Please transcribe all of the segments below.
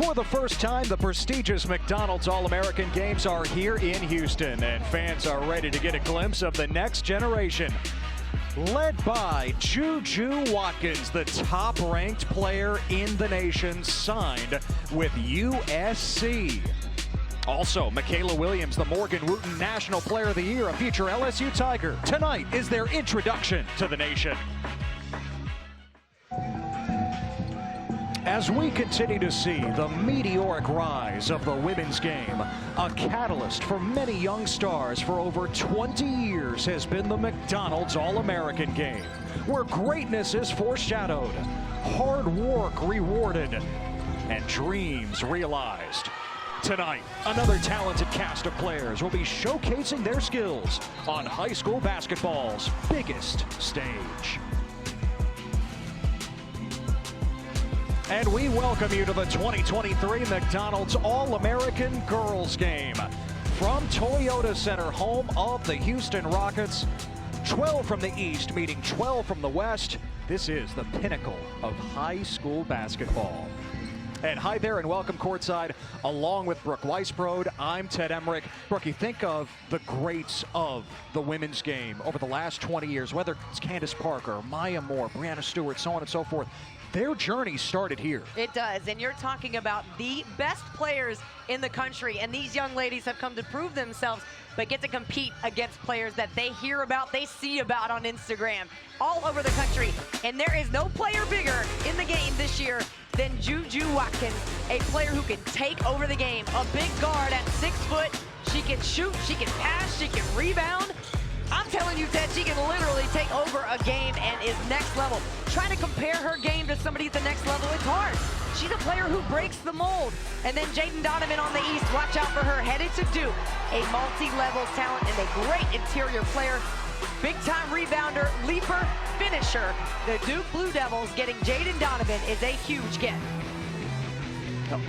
For the first time, the prestigious McDonald's All-American Games are here in Houston, and fans are ready to get a glimpse of the next generation. Led by Juju Watkins, the top-ranked player in the nation, signed with USC. Also, Michaela Williams, the Morgan Wooten National Player of the Year, a future LSU Tiger. Tonight is their introduction to the nation. As we continue to see the meteoric rise of the women's game, a catalyst for many young stars for over 20 years has been the McDonald's All-American Game, where greatness is foreshadowed, hard work rewarded, and dreams realized. Tonight, another talented cast of players will be showcasing their skills on high school basketball's biggest stage. And we welcome you to the 2023 McDonald's All-American Girls Game. From Toyota Center, home of the Houston Rockets, 12 from the East meeting 12 from the West. This is the pinnacle of high school basketball. And hi there and welcome courtside along with Brooke Weisbrod. I'm Ted Emmerich. Brooke, you think of the greats of the women's game over the last 20 years, whether it's Candace Parker, Maya Moore, Brianna Stewart, so on and so forth. Their journey started here. It does, and you're talking about the best players in the country, and these young ladies have come to prove themselves, but get to compete against players that they hear about, they see about on Instagram, all over the country. And there is no player bigger in the game this year than Juju Watkins, a player who can take over the game. A big guard at 6 foot. She can shoot, she can pass, she can rebound. I'm telling you, Ted, she can literally take over a game and is next level. Trying to compare her game to somebody at the next level, it's hard. She's a player who breaks the mold. And then Jaden Donovan on the East, watch out for her, headed to Duke. A multi-level talent and a great interior player. Big-time rebounder, leaper, finisher. The Duke Blue Devils getting Jaden Donovan is a huge get.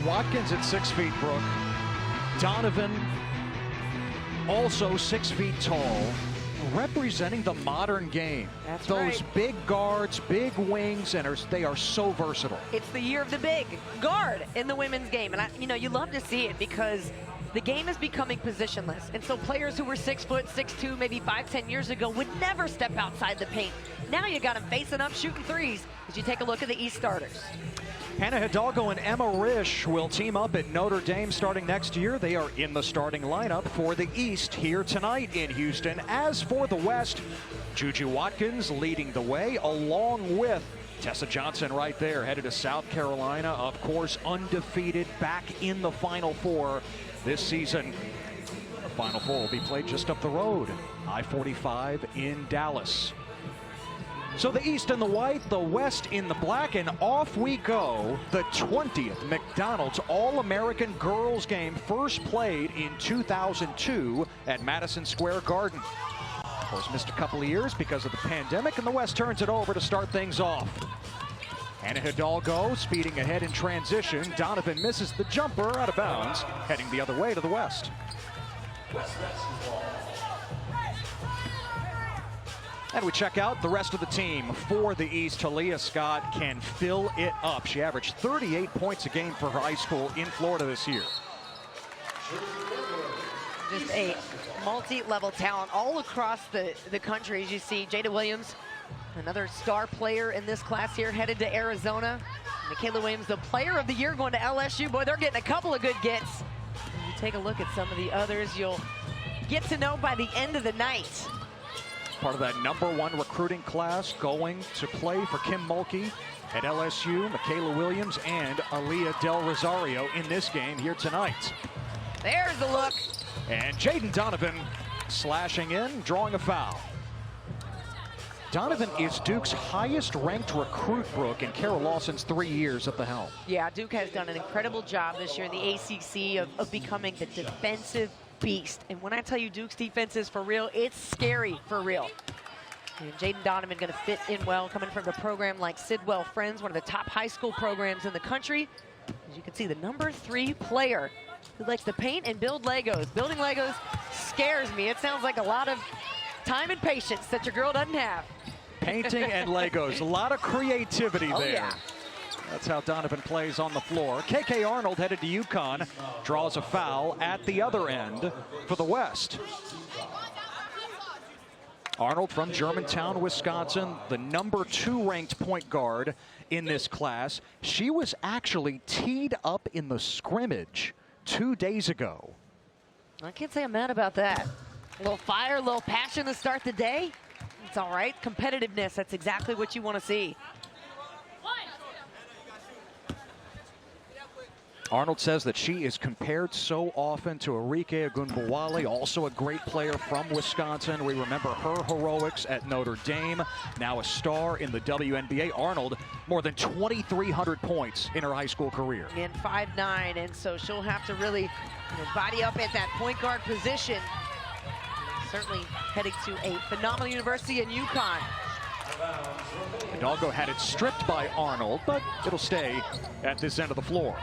Watkins at 6 feet, Brooke. Donovan also 6 feet tall, representing the modern game. That's Those right. big guards, big wings, and they are so versatile. It's the year of the big guard in the women's game. And you love to see it because the game is becoming positionless. And so players who were 6 foot, 6'2", maybe 5-10 years ago would never step outside the paint. Now you got them facing up, shooting threes as you take a look at the East starters. Hannah Hidalgo and Emma Risch will team up at Notre Dame starting next year. They are in the starting lineup for the East here tonight in Houston. As for the West, Juju Watkins leading the way along with Tessa Johnson right there, headed to South Carolina. Of course, undefeated, back in the Final Four this season. The Final Four will be played just up the road, I-45 in Dallas. So the East in the white, the West in the black, and off we go. The 20th McDonald's All-American Girls Game, first played in 2002 at Madison Square Garden. Of course, missed a couple of years because of the pandemic, and the West turns it over to start things off. Hannah Hidalgo speeding ahead in transition. Donovan misses the jumper out of bounds, heading the other way to the West. And we check out the rest of the team for the East. Talia Scott can fill it up. She averaged 38 points a game for her high school in Florida this year. Just a multi-level talent all across the country. As you see, Jada Williams, another star player in this class here, headed to Arizona. Michaela Williams, the player of the year, going to LSU. Boy, they're getting a couple of good gets. When you take a look at some of the others, you'll get to know by the end of the night. Part of that #1 recruiting class going to play for Kim Mulkey at LSU, Michaela Williams and Aaliyah Del Rosario in this game here tonight. There's the look. And Jaden Donovan slashing in, drawing a foul. Donovan is Duke's highest ranked recruit, Brooke, in Carol Lawson's 3 years at the helm. Yeah, Duke has done an incredible job this year in the ACC of becoming the defensive beast. And when I tell you Duke's defense is for real, it's scary for real. And Jaden Donovan going to fit in well, coming from a program like Sidwell Friends, one of the top high school programs in the country. As you can see, the #3 player who likes to paint and build Legos. Building Legos scares me. It sounds like a lot of time and patience that your girl doesn't have. Painting and Legos, a lot of creativity there. Yeah. That's how Donovan plays on the floor. KK Arnold headed to UConn, draws a foul at the other end for the West. Arnold from Germantown, Wisconsin, the #2 ranked point guard in this class. She was actually teed up in the scrimmage 2 days ago. I can't say I'm mad about that. A little fire, a little passion to start the day. It's all right. Competitiveness, that's exactly what you want to see. Arnold says that she is compared so often to Arike Ogunbowale, also a great player from Wisconsin. We remember her heroics at Notre Dame, now a star in the WNBA. Arnold, more than 2,300 points in her high school career. And 5'9", and so she'll have to really body up at that point guard position. Certainly heading to a phenomenal university in UConn. Hidalgo had it stripped by Arnold, but it'll stay at this end of the floor.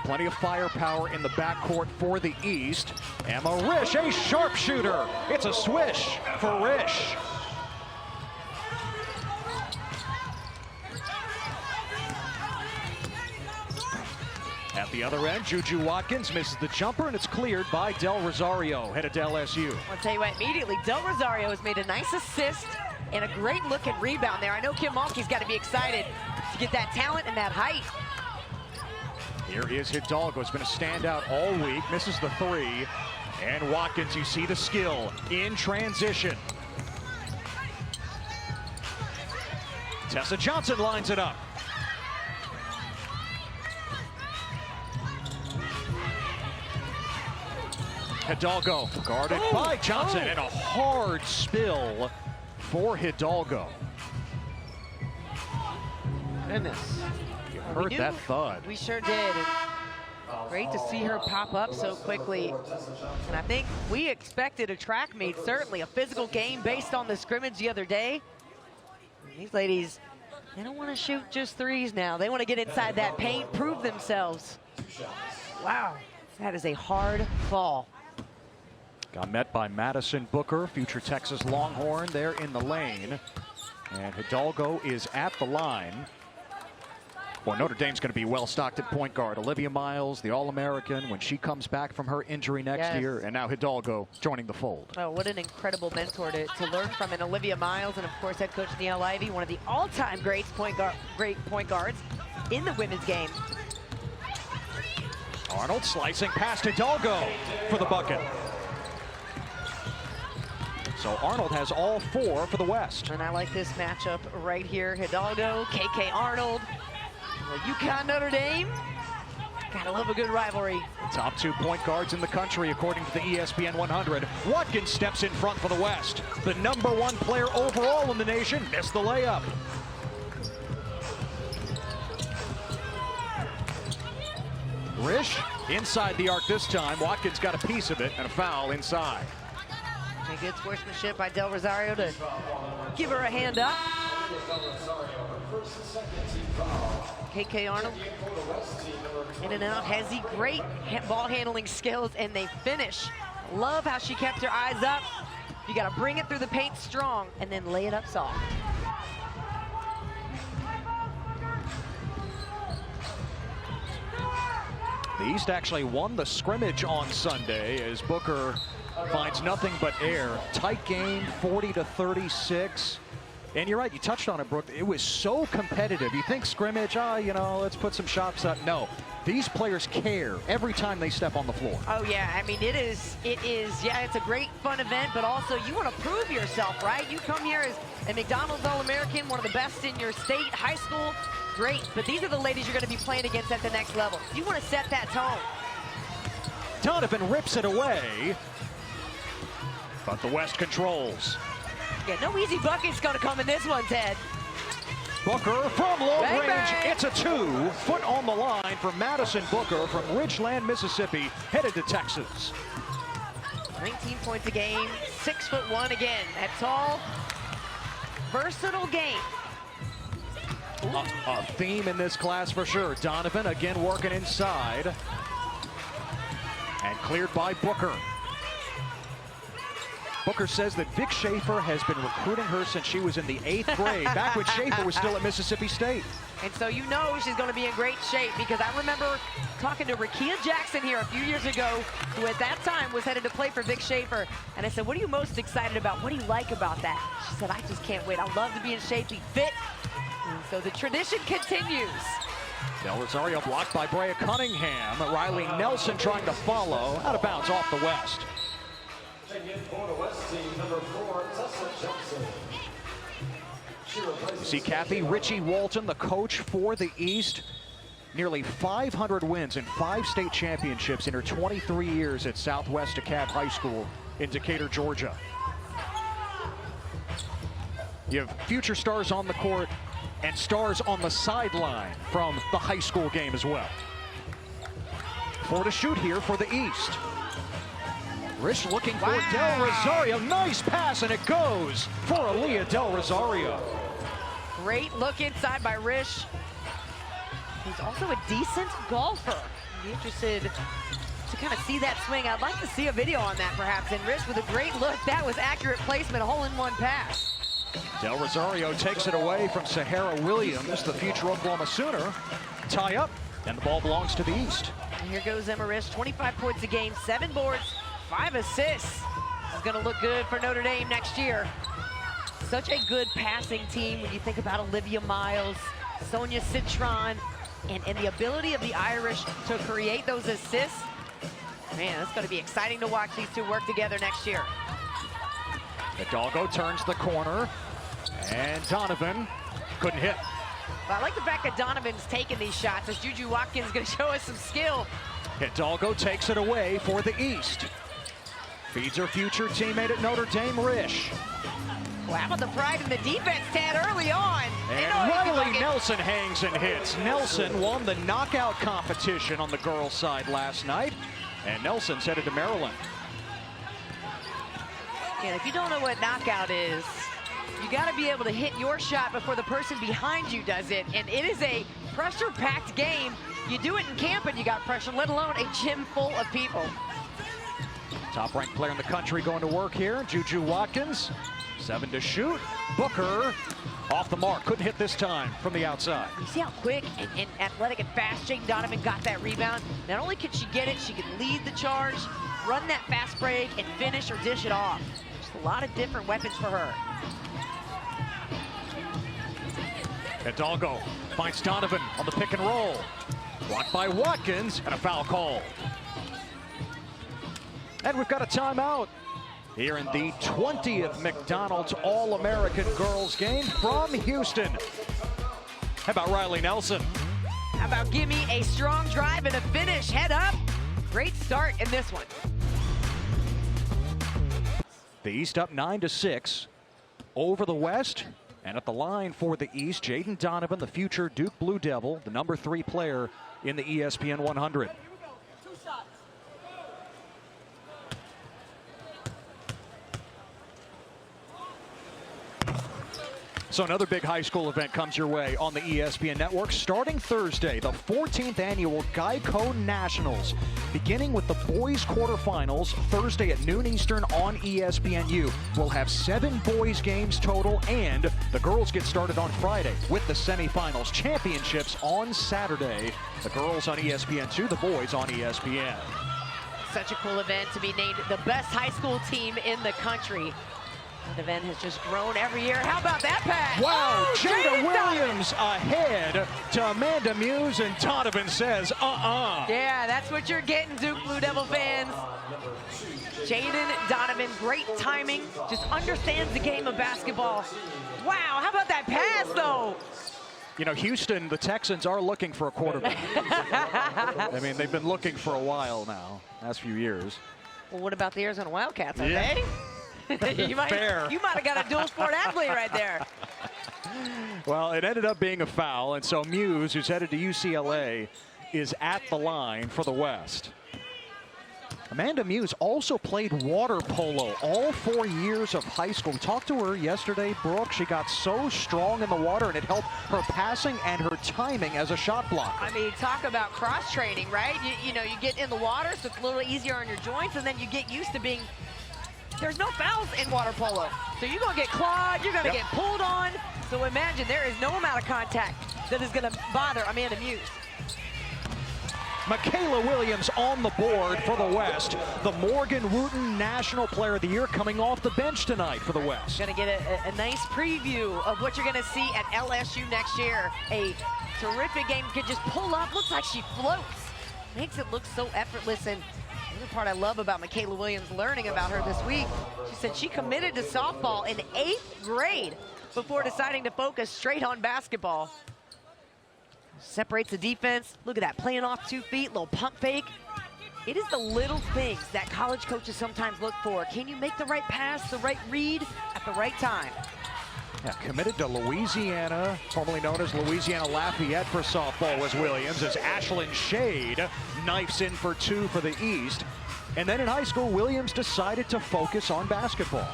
Plenty of firepower in the backcourt for the East. Emma Risch, a sharpshooter. It's a swish for Risch. At the other end, Juju Watkins misses the jumper, and it's cleared by Del Rosario, headed to LSU. I'll tell you what, immediately, Del Rosario has made a nice assist and a great look and rebound there. I know Kim Mulkey's got to be excited to get that talent and that height. Here is Hidalgo, has been a standout all week, misses the three. And Watkins, you see the skill in transition. Tessa Johnson lines it up. Hidalgo guarded by Johnson, and a hard spill for Hidalgo. Goodness. You heard that thud. We sure did. And great to see her pop up so quickly. And I think we expected a track meet, certainly a physical game based on the scrimmage the other day. And these ladies, they don't want to shoot just threes now. They want to get inside that paint, prove themselves. Wow, that is a hard fall. Got met by Madison Booker, future Texas Longhorn, there in the lane. And Hidalgo is at the line. Well, Notre Dame's going to be well-stocked at point guard. Olivia Miles, the All-American, when she comes back from her injury next year. And now Hidalgo joining the fold. Oh, what an incredible mentor to learn from. And Olivia Miles, and of course, head coach Neil Ivey, one of the all-time great point guards in the women's game. Arnold slicing past Hidalgo for the bucket. So Arnold has all four for the West. And I like this matchup right here. Hidalgo, KK Arnold, UConn Notre Dame. Gotta love a good rivalry. The top 2 point guards in the country, according to the ESPN 100. Watkins steps in front for the West. The #1 player overall in the nation missed the layup. Risch inside the arc this time. Watkins got a piece of it, and a foul inside. A good sportsmanship by Del Rosario to give her a hand up. KK Arnold in and out, has the great ball handling skills, and they finish. Love how she kept her eyes up. You got to bring it through the paint strong and then lay it up soft. The East actually won the scrimmage on Sunday as Booker finds nothing but air. Tight game, 40-36. And you're right, you touched on it, Brooke. It was so competitive. You think scrimmage, let's put some shots up. No, these players care every time they step on the floor. Oh yeah, I mean, it is, yeah, it's a great fun event, but also you want to prove yourself, right? You come here as a McDonald's All-American, one of the best in your state, high school, great. But these are the ladies you're going to be playing against at the next level. You want to set that tone. Donovan rips it away, but the West controls. Yeah, no easy bucket's going to come in this one, Ted. Booker from long Bang, range. bang. It's a 2. Foot on the line for Madison Booker from Ridgeland, Mississippi, headed to Texas. 19 points a game, 6'1" again. That tall, versatile game. A theme in this class for sure. Donovan again working inside. And cleared by Booker. Booker says that Vic Schaefer has been recruiting her since she was in the 8th grade, back when Schaefer was still at Mississippi State. And so you know she's going to be in great shape, because I remember talking to Rakia Jackson here a few years ago, who at that time was headed to play for Vic Schaefer. And I said, what are you most excited about? What do you like about that? She said, I just can't wait. I love to be in shape, be fit. And so the tradition continues. Del Rosario blocked by Brea Cunningham. Riley Nelson trying to follow. Out of bounds off the West. You see Kathy Ritchie-Walton, the coach for the East. Nearly 500 wins and 5 state championships in her 23 years at Southwest DeKalb High School in Decatur, Georgia. You have future stars on the court and stars on the sideline from the high school game as well. 4 to shoot here for the East. Rish looking for Del Rosario. Nice pass, and it goes for Aaliyah Del Rosario. Great look inside by Rish. He's also a decent golfer. I'd be interested to kind of see that swing. I'd like to see a video on that perhaps. And Rish with a great look. That was accurate placement, a hole-in-one pass. Del Rosario takes it away from Sahara Williams, the future Oklahoma Sooner. Tie up, and the ball belongs to the East. And here goes Emma Rish, 25 points a game, 7 boards, 5 assists. This is going to look good for Notre Dame next year. Such a good passing team when you think about Olivia Miles, Sonia Citron, and the ability of the Irish to create those assists. Man, it's going to be exciting to watch these two work together next year. Hidalgo turns the corner, and Donovan couldn't hit. Well, I like the fact that Donovan's taking these shots, as Juju Watkins is going to show us some skill. Hidalgo takes it away for the East. Feeds her future teammate at Notre Dame, Rish. Well, how about the pride in the defense, Tad, early on? And Riley Nelson hangs and hits. Nelson won the knockout competition on the girls' side last night, and Nelson's headed to Maryland. And if you don't know what knockout is, you got to be able to hit your shot before the person behind you does it. And it is a pressure-packed game. You do it in camp and you got pressure, let alone a gym full of people. Top-ranked player in the country going to work here. Juju Watkins, 7 to shoot. Booker off the mark. Couldn't hit this time from the outside. You see how quick and athletic and fast Jane Donovan got that rebound? Not only can she get it, she can lead the charge, run that fast break, and finish or dish it off. Just a lot of different weapons for her. Hidalgo finds Donovan on the pick and roll. Blocked by Watkins, and a foul call. And we've got a timeout here in the 20th McDonald's All-American Girls game from Houston. How about Riley Nelson? How about give me a strong drive and a finish? Head up. Great start in this one. The East up 9 to 6 over the West. And at the line for the East, Jaden Donovan, the future Duke Blue Devil, the number 3 player in the ESPN 100. So another big high school event comes your way on the ESPN network starting Thursday, the 14th annual Geico Nationals, beginning with the boys quarterfinals Thursday at noon Eastern on ESPNU. We'll have 7 boys games total, and the girls get started on Friday with the semifinals. Championships on Saturday. The girls on ESPN2, the boys on ESPN. Such a cool event to be named the best high school team in the country. The event has just grown every year. How about that pass? Wow, oh, Jada Williams ahead to Amanda Muse, and Donovan says, Yeah, that's what you're getting, Duke Blue Devil fans. Jaden Donovan, great timing, just understands the game of basketball. Wow, how about that pass, though? You know, Houston, the Texans are looking for a quarterback. I mean, they've been looking for a while now, last few years. Well, what about the Arizona Wildcats, are they? you might have got a dual sport athlete right there. Well, it ended up being a foul, and so Muse, who's headed to UCLA, is at the line for the West. Amanda Muse also played water polo all 4 years of high school. We talked to her yesterday, Brooke. She got so strong in the water, and it helped her passing and her timing as a shot blocker. I mean, talk about cross-training, right? You know, you get in the water, so it's a little easier on your joints, and then you get used to being there's no fouls in water polo. So you're going to get clawed, you're going to get pulled on. So imagine there is no amount of contact that is going to bother Amanda Muse. Michaela Williams on the board for the West. The Morgan Wooten National Player of the Year coming off the bench tonight for the West. Going to get a nice preview of what you're going to see at LSU next year. A terrific game. Could just pull up. Looks like she floats. Makes it look so effortless. And the other part I love about Michaela Williams, learning about her this week, she said she committed to softball in 8th grade before deciding to focus straight on basketball. Separates the defense. Look at that, playing off 2 feet, little pump fake. It is the little things that college coaches sometimes look for. Can you make the right pass, the right read at the right time? Yeah, committed to Louisiana, formerly known as Louisiana Lafayette for softball, was Williams, as Ashlyn Shade knifes in for 2 for the East. And then in high school, Williams decided to focus on basketball.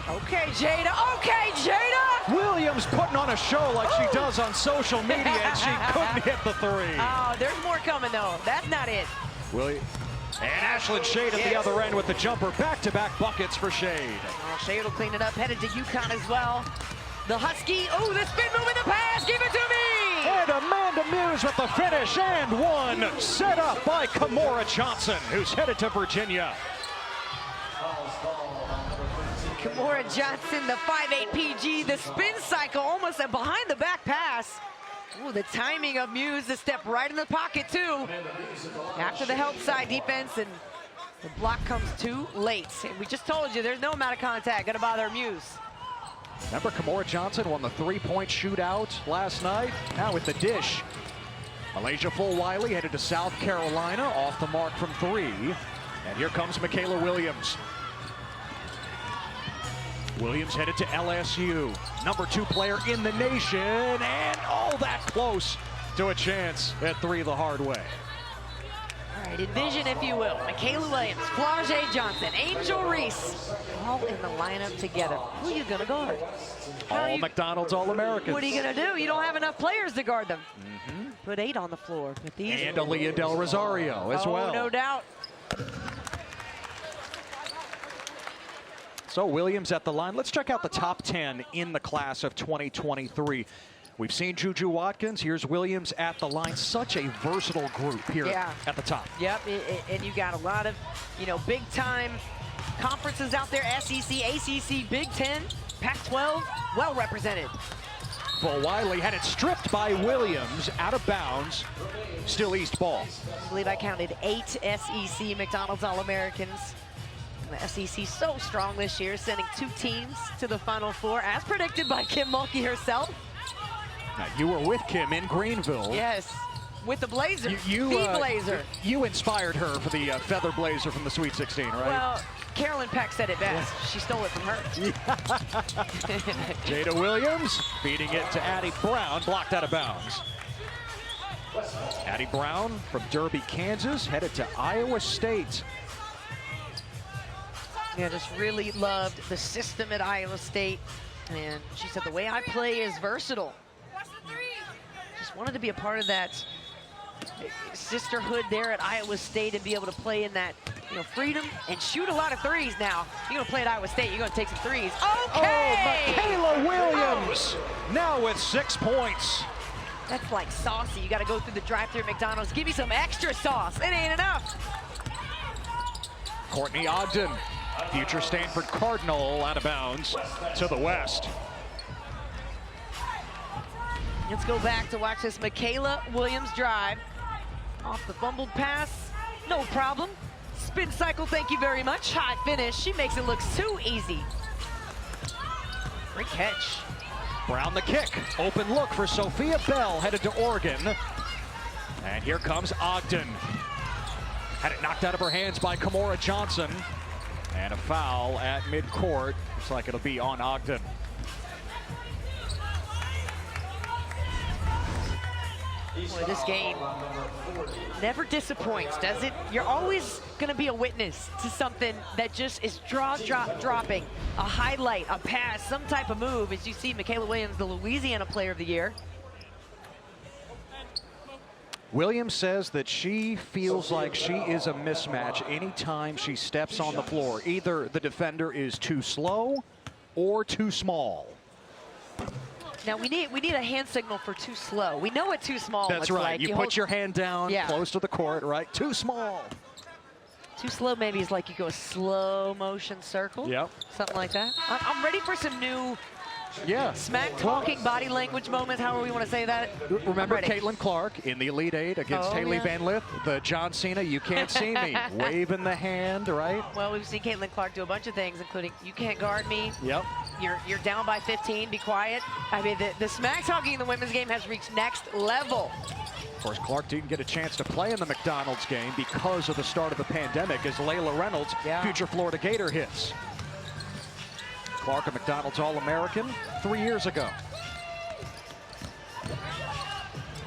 Okay, Jada. Okay, Jada. Williams putting on a show like she does on social media, and she couldn't hit the 3. Oh, there's more coming, though. That's not it. And Ashlyn Shade at the other end with the jumper. Back-to-back buckets for Shade. Oh, Shade will clean it up. Headed to UConn as well. The Husky. Oh, the spin move in the pass. Give it to me. And Amanda Muse with the finish, and one. Set up by Kimora Johnson, who's headed to Virginia. Kimora Johnson, the 5'8" PG, the spin cycle, almost a behind-the-back pass. Ooh, the timing of Muse to step right in the pocket, too. After the help side defense, and the block comes too late. And we just told you, there's no amount of contact gonna bother Muse. Remember, Kimora Johnson won the 3-point shootout last night? Now with the dish. Milaysia Fulwiley headed to South Carolina, off the mark from 3. And here comes Michaela Williams. Williams headed to LSU, number 2 player in the nation, and all that close to a chance at 3 the hard way. All right, envision, if you will, Michaela Williams, Flau'jae Johnson, Angel Reese, all in the lineup together. Who are you gonna guard? All McDonald's All-Americans. What are you gonna do? You don't have enough players to guard them. Put 8 on the floor. But these and Aaliyah Del Rosario as well. No doubt. So Williams at the line. Let's check out the top 10 in the class of 2023. We've seen Juju Watkins. Here's Williams at the line. Such a versatile group here at the top. Yep, and you got a lot of, big-time conferences out there. SEC, ACC, Big Ten, Pac-12, well represented. Fulwiley had it stripped by Williams, out of bounds. Still East ball. I believe I counted 8 SEC McDonald's All-Americans. The SEC so strong this year, sending 2 teams to the Final Four, as predicted by Kim Mulkey herself. Now, you were with Kim in Greenville. Yes, with the blazer, the blazer. You inspired her for the feather blazer from the Sweet 16, right? Well, Carolyn Peck said it best. She stole it from her. Jada Williams feeding it to Addie Brown, blocked out of bounds. Addie Brown from Derby, Kansas, headed to Iowa State. Yeah, just really loved the system at Iowa State. And she said, the way I play is versatile. Just wanted to be a part of that sisterhood there at Iowa State and be able to play in that, freedom and shoot a lot of threes now. You're gonna play at Iowa State, you're gonna take some threes. Okay! Oh, Michaela Williams, now with 6 points. That's like saucy. You gotta go through the drive-thru at McDonald's. Give me some extra sauce. It ain't enough. Courtney Ogden, future Stanford Cardinal, out of bounds to the west. Let's go back to watch this Michaela Williams drive. Off the fumbled pass, no problem. Spin cycle, thank you very much. High finish, she makes it look too easy. Great catch. Brown the kick, open look for Sophia Bell, headed to Oregon. And here comes Ogden. Had it knocked out of her hands by Kimora Johnson. And a foul at midcourt. Looks like it'll be on Ogden. Boy, this game never disappoints, does it? You're always going to be a witness to something that just is dropping. A highlight, a pass, some type of move, as you see Michaela Williams, the Louisiana Player of the Year. Williams says that she feels like she is a mismatch anytime she steps on the floor. Either the defender is too slow or too small. Now we need a hand signal for too slow. We know what too small That's right. like. You put your hand down close to the court, right? Too small. Too slow maybe is like you go a slow motion circle. Yep. Something like that. I'm ready for some new smack talking body language moments, however we want to say that. Remember Caitlin Clark in the Elite Eight against Haley Van Lith, the John Cena, you can't see me, waving the hand, right? Well, we've seen Caitlin Clark do a bunch of things, including you can't guard me. Yep. You're down by 15, be quiet. I mean, the smack talking in the women's game has reached next level. Of course, Clark didn't get a chance to play in the McDonald's game because of the start of the pandemic as Layla Reynolds, future Florida Gator, hits. Clark, a McDonald's All-American 3 years ago.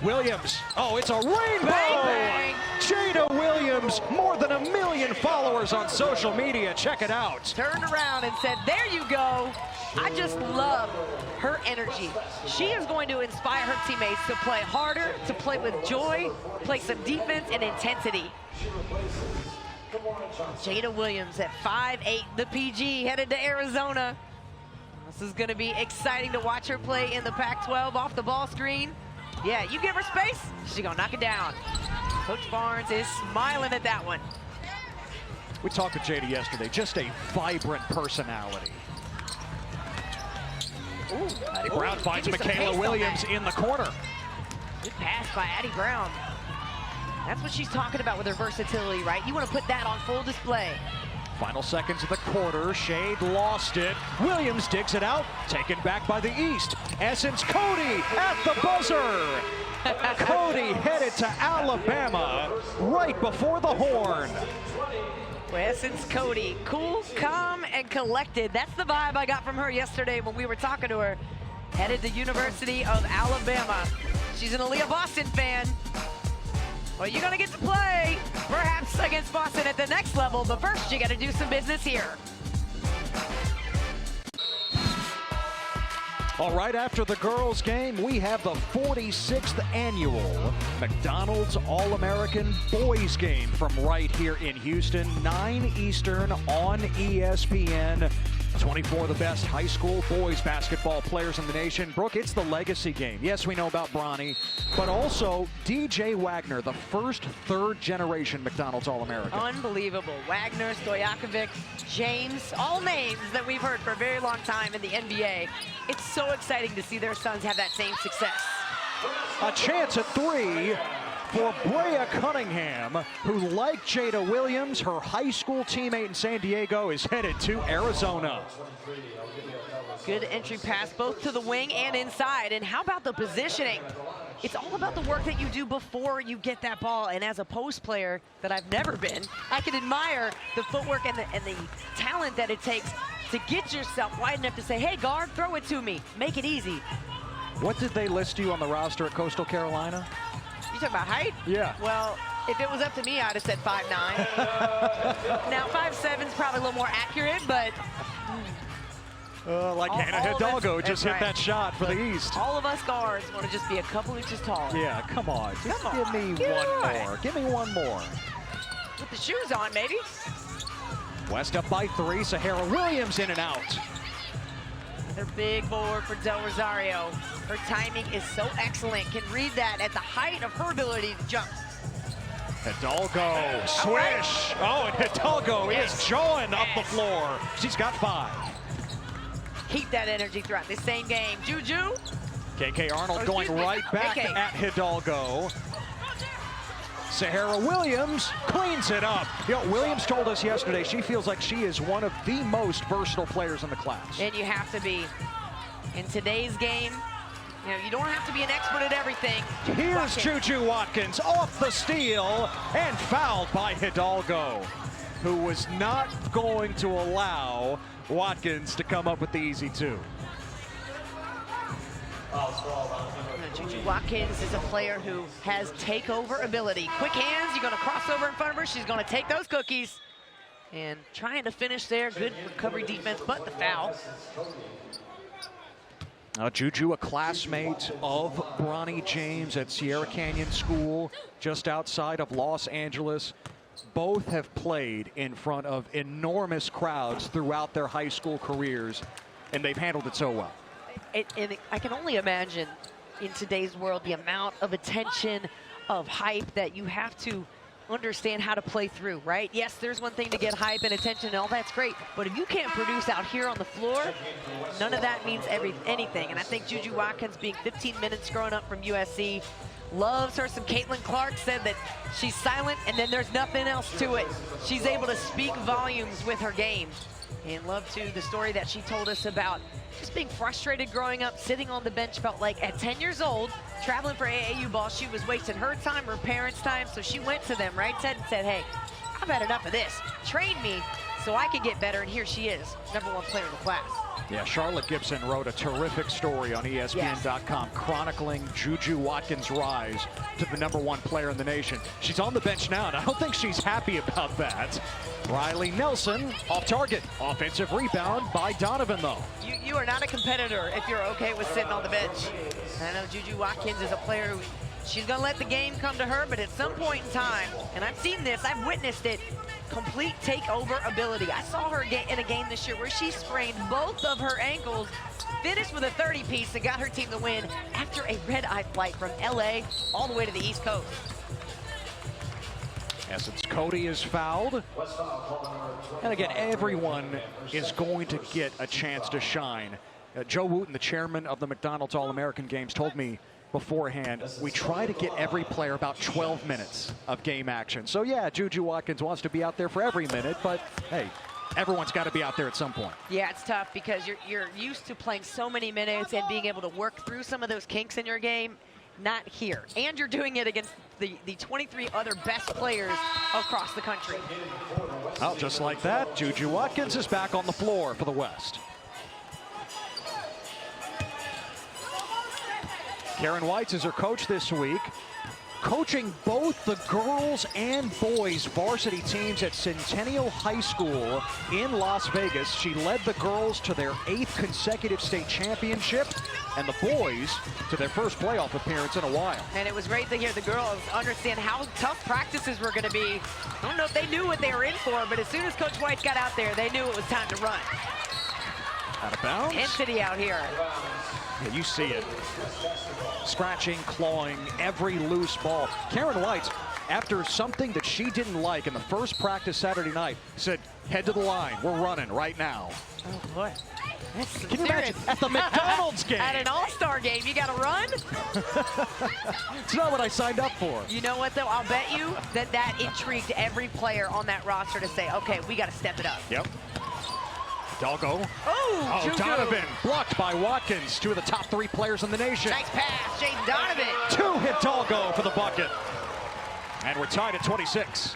Williams, oh, it's a rainbow! Bang, bang. Jada Williams, more than 1 million followers on social media. Check it out. Turned around and said, there you go. I just love her energy. She is going to inspire her teammates to play harder, to play with joy, play some defense and intensity. Jada Williams at 5'8", the PG, headed to Arizona. This is going to be exciting to watch her play in the Pac-12 off the ball screen. Yeah, you give her space, she's going to knock it down. Coach Barnes is smiling at that one. We talked to Jada yesterday, just a vibrant personality. Addie Brown finds Michaela Williams in the corner. Good pass by Addie Brown. That's what she's talking about with her versatility, right? You want to put that on full display. Final seconds of the quarter. Shade lost it. Williams digs it out. Taken back by the East. Essence Cody at the buzzer. Cody headed to Alabama right before the horn. Essence Cody, cool, calm, and collected. That's the vibe I got from her yesterday when we were talking to her. Headed to University of Alabama. She's an Aaliyah Boston fan. Well, you're going to get to play, perhaps against Boston at the next level, but first you got to do some business here. All right, after the girls' game, we have the 46th annual McDonald's All-American Boys Game from right here in Houston, 9 Eastern on ESPN. 24 of the best high school boys basketball players in the nation. Brooke, it's the legacy game. Yes, we know about Bronny, but also DJ Wagner, the first third-generation McDonald's All-American. Unbelievable. Wagner, Stojakovic, James, all names that we've heard for a very long time in the NBA. It's so exciting to see their sons have that same success. A chance at 3 for Brea Cunningham, who, like Jada Williams, her high school teammate in San Diego, is headed to Arizona. Good entry pass both to the wing and inside. And how about the positioning? It's all about the work that you do before you get that ball. And as a post player that I've never been, I can admire the footwork and the talent that it takes to get yourself wide enough to say, hey, guard, throw it to me. Make it easy. What did they list you on the roster at Coastal Carolina? You talking about height? Yeah. Well, if it was up to me, I'd have said 5'9". Now 5'7" is probably a little more accurate, but like Hannah Hidalgo just hit that shot for the East. All of us guards want to just be a couple inches taller. Yeah, come on. Just give me one more. Give me one more. With the shoes on, maybe. West up by 3. Sahara Williams in and out. Their big board for Del Rosario. Her timing is so excellent. Can read that at the height of her ability to jump. Hidalgo, swish. Oh, and Hidalgo is jawing up the floor. She's got 5. Keep that energy throughout the same game. Juju. KK Arnold going right back at Hidalgo. Sahara Williams cleans it up. You know, Williams told us yesterday she feels like she is one of the most versatile players in the class. And you have to be. In today's game, you know, you don't have to be an expert at everything. Here's Juju Watkins off the steal and fouled by Hidalgo, who was not going to allow Watkins to come up with the easy 2. Juju Watkins is a player who has takeover ability. Quick hands, you're going to cross over in front of her. She's going to take those cookies. And trying to finish there. Good recovery defense, but the foul. Juju, a classmate of Bronny James at Sierra Canyon School, just outside of Los Angeles. Both have played in front of enormous crowds throughout their high school careers, and they've handled it so well. And I can only imagine in today's world the amount of attention, of hype that you have to understand how to play through, right? Yes, there's one thing to get hype and attention and all that's great, but if you can't produce out here on the floor, none of that means anything. And I think Juju Watkins, being 15 minutes growing up from USC, loves her some Caitlin Clark, said that she's silent and then there's nothing else to it. She's able to speak volumes with her game. And love too the story that she told us about just being frustrated growing up, sitting on the bench, felt like at 10 years old, traveling for AAU ball, she was wasting her time, her parents' time, so she went to them, right, Ted, and said, hey, I've had enough of this. Train me so I can get better, and here she is, #1 player in the class. Yeah, Charlotte Gibson wrote a terrific story on ESPN.com chronicling Juju Watkins' rise to the #1 player in the nation. She's on the bench now, and I don't think she's happy about that. Riley Nelson off target. Offensive rebound by Donovan, though. You are not a competitor if you're okay with sitting on the bench. I know Juju Watkins is a player who she's going to let the game come to her, but at some point in time, and I've seen this, I've witnessed it, complete takeover ability. I saw her in a game this year where she sprained both of her ankles, finished with a 30-piece, and got her team the win after a red-eye flight from LA all the way to the East Coast. Essence Cody is fouled. And again, everyone is going to get a chance to shine. Joe Wooten, the chairman of the McDonald's All-American Games, told me beforehand, we try to get every player about 12 minutes of game action. So yeah, Juju Watkins wants to be out there for every minute, but hey, everyone's got to be out there at some point. Yeah, it's tough because you're used to playing so many minutes and being able to work through some of those kinks in your game. Not here. And you're doing it against the 23 other best players across the country. Well, just like that, Juju Watkins is back on the floor for the West. Karen Whites is her coach this week, coaching both the girls and boys varsity teams at Centennial High School in Las Vegas. She led the girls to their 8th consecutive state championship and the boys to their first playoff appearance in a while. And it was great to hear the girls understand how tough practices were going to be. I don't know if they knew what they were in for, but as soon as Coach White got out there, they knew it was time to run. Out of bounds. Intensity out here. Yeah, you see it. Scratching, clawing, every loose ball. Karen White, after something that she didn't like in the first practice Saturday night, said, head to the line. We're running right now. Oh, boy. That's Can you imagine? At the McDonald's game. At an all-star game, you got to run? It's not what I signed up for. You know what, though? I'll bet you that intrigued every player on that roster to say, okay, we got to step it up. Yep. Hidalgo. Oh, Donovan blocked by Watkins, 2 of the top 3 players in the nation. Nice pass, Jaden Donovan. 2 Hidalgo for the bucket. And we're tied at 26.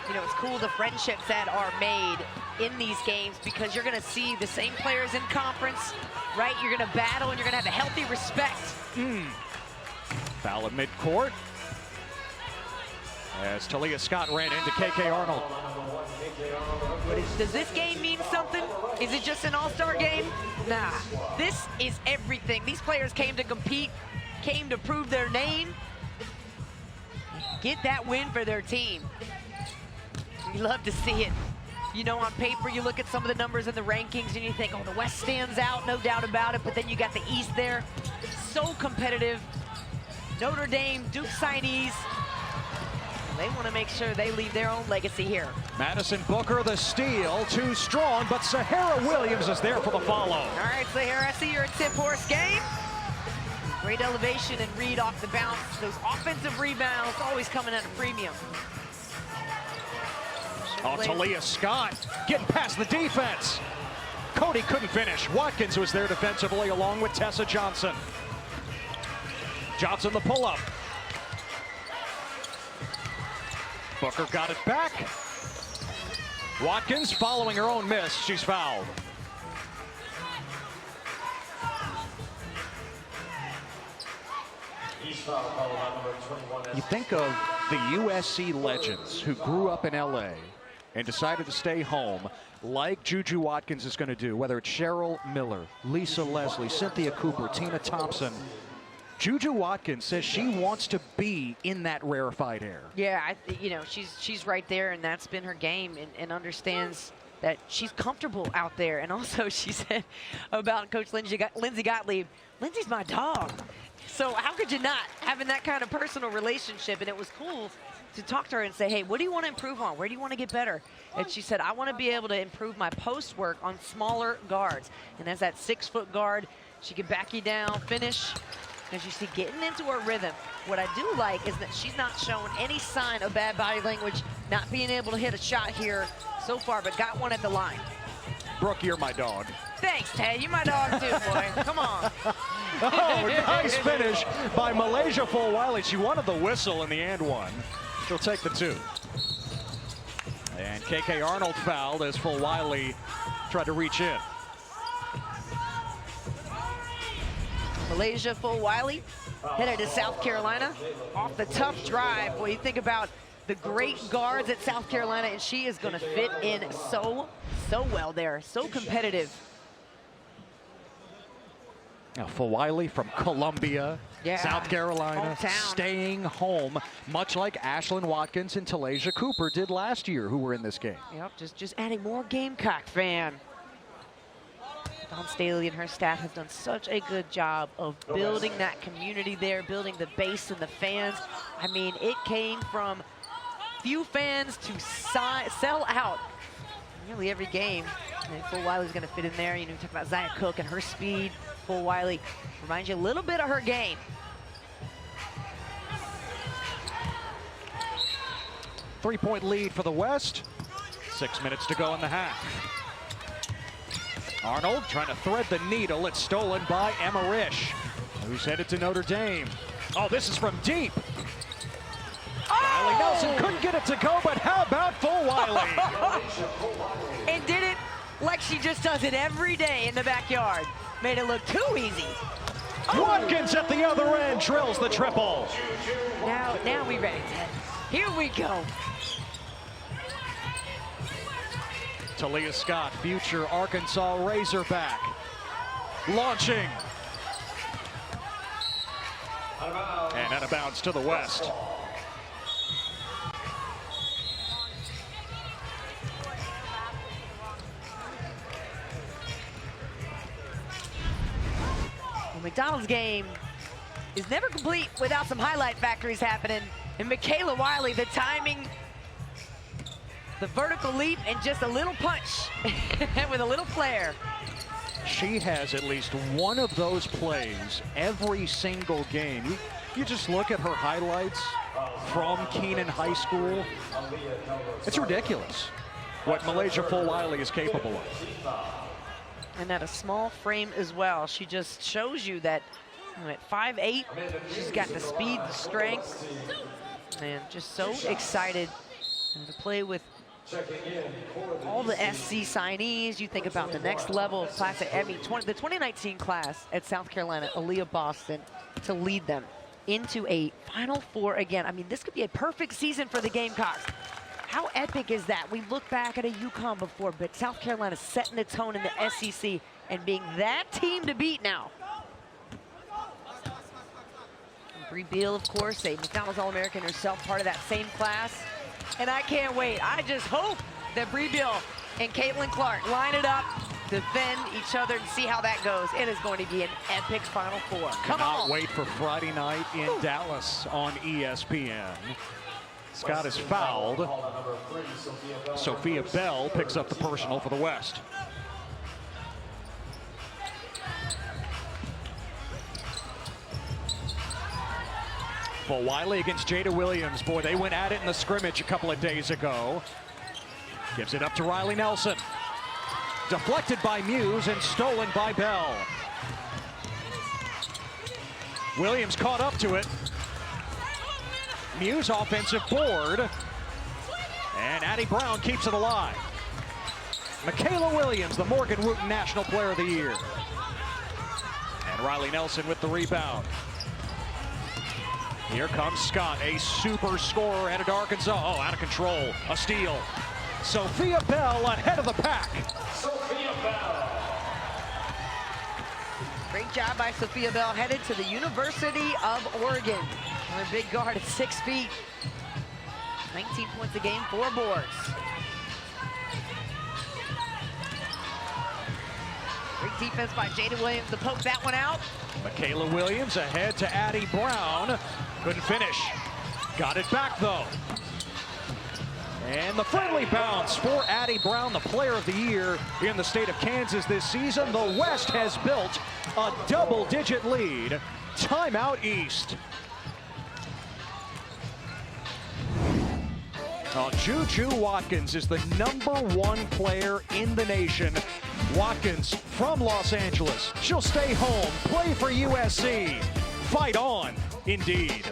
You know, it's cool the friendships that are made in these games because you're going to see the same players in conference, right? You're going to battle and you're going to have a healthy respect. Foul at midcourt. As Talia Scott ran into KK Arnold. Does this game mean something? Is it just an all-star game? Nah, this is everything. These players came to compete, came to prove their name, get that win for their team. You love to see it. You know, on paper, you look at some of the numbers in the rankings and you think, oh, the West stands out, no doubt about it, but then you got the East there. So competitive. Notre Dame, Duke signees. They want to make sure they leave their own legacy here. Madison Booker, the steal, too strong, but Sahara Williams is there for the follow. All right, Sahara, I see you're a tip-horse game. Great elevation and read off the bounce. Those offensive rebounds always coming at a premium. Oh, Talia Scott getting past the defense. Cody couldn't finish. Watkins was there defensively along with Tessa Johnson. Johnson the pull-up. Booker got it back. Watkins following her own miss. She's fouled. You think of the USC legends who grew up in LA and decided to stay home. like Juju Watkins is going to do, whether it's Cheryl Miller, Lisa Leslie, Cynthia Cooper, Tina Thompson. Juju Watkins says she wants to be in that rarefied air. Yeah, you know, she's right there, and that's been her game, and understands that she's comfortable out there. And also she said about Coach Lindsey Gottlieb, Lindsey's my dog. So how could you not, having that kind of personal relationship? And it was cool to talk to her and say, hey, what do you want to improve on? Where do you want to get better? And she said, I want to be able to improve my post work on smaller guards. And as that 6-foot guard, she can back you down, finish. As you see, getting into her rhythm. What I do like is that she's not shown any sign of bad body language, not being able to hit a shot here so far, but got one at the line. Brooke, you're my dog. Thanks, Ted. You're my dog too, boy. Come on. Oh, nice finish by Milaysia Fulwiley. She wanted the whistle in the and one. She'll take the 2. And KK Arnold fouled as Fulwiley tried to reach in. Milaysia Fulwiley headed to South Carolina off the tough drive. Well, you think about the great guards at South Carolina, and she is going to fit in so well there. So competitive. Now, Fulwiley from Columbia, South Carolina, hometown. Staying home, much like Ashlyn Watkins and Talaysia Cooper did last year, who were in this game. Yep, just adding more Gamecock fan. Dawn Staley and her staff have done such a good job of building that community there, building the base and the fans. I mean, it came from few fans to sell out nearly every game. And Fulwiley's going to fit in there. You know, talk about Zia Cook and her speed. Fulwiley reminds you a little bit of her game. Three-point lead for the West. 6 minutes to go in the half. Arnold trying to thread the needle. It's stolen by Emma Risch, who's headed to Notre Dame. Oh, this is from deep. Riley Nelson couldn't get it to go, but how about Fulwiley? And did it like she just does it every day in the backyard. Made it look too easy. Watkins at the other end drills the triple. Now we ready, Ted. Here we go. Talia Scott, future Arkansas Razorback, launching. And out of bounds to the West. Well, McDonald's game is never complete without some highlight factories happening. And Michaela Wiley, the timing, the vertical leap, and just a little punch with a little flair. She has at least one of those plays every single game. You just look at her highlights from Keenan High School. It's ridiculous what Milaysia Fulwiley is capable of. And at a small frame as well. She just shows you that, you know, at 5'8", she's got the speed, the strength, and just so excited to play with all the SC signees. You think about the next level of class. I mean, the 2019 class at South Carolina, Aaliyah Boston, to lead them into a Final Four again. I mean, this could be a perfect season for the Gamecocks. How epic is that? We look back at a UConn before, but South Carolina setting the tone in the SEC and being that team to beat now. Bree Beal, of course, a McDonald's All-American herself, part of that same class. And I can't wait. I just hope that Bree Beal and Caitlin Clark line it up, defend each other, and see how that goes. It is going to be an epic Final Four. Come on. Cannot wait for Friday night in Dallas on ESPN. Scott is fouled. Sophia Bell picks up the personal for the West. Fulwiley against Jada Williams. Boy, they went at it in the scrimmage a couple of days ago. Gives it up to Riley Nelson. Deflected by Muse and stolen by Bell. Williams caught up to it. Muse offensive board. And Addie Brown keeps it alive. Michaela Williams, the Morgan Wooten National Player of the Year. And Riley Nelson with the rebound. Here comes Scott, a super scorer headed to Arkansas. Oh, out of control. A steal. Sophia Bell ahead of the pack. Great job by Sophia Bell, headed to the University of Oregon. Her big guard at 6 feet. 19 points a game, 4 boards. Great defense by Jada Williams to poke that one out. Michaela Williams ahead to Addie Brown. Couldn't finish. Got it back though. And the friendly bounce for Addie Brown, the player of the year in the state of Kansas this season. The West has built a double-digit lead. Timeout East. Juju Watkins is the #1 player in the nation. Watkins from Los Angeles. She'll stay home, play for USC. Fight on, indeed.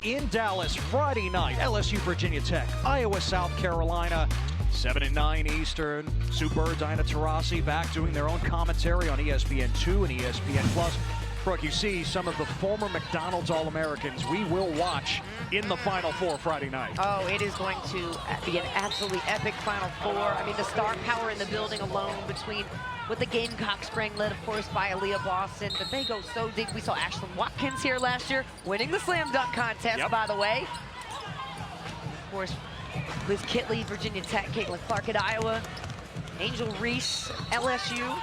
In Dallas, Friday night, LSU, Virginia Tech, Iowa, South Carolina, 7 and 9 Eastern. Super Dinah Taurasi back doing their own commentary on ESPN2 and ESPN+. Brooke, you see some of the former McDonald's All-Americans we will watch in the Final Four Friday night. Oh, it is going to be an absolutely epic Final Four. I mean, the star power in the building alone between what the Gamecocks bring, led, of course, by Aaliyah Boston, but they go so deep. We saw Ashlyn Watkins here last year, winning the slam dunk contest, by the way. Of course, Liz Kitley, Virginia Tech, Caitlin Clark at Iowa, Angel Reese, LSU.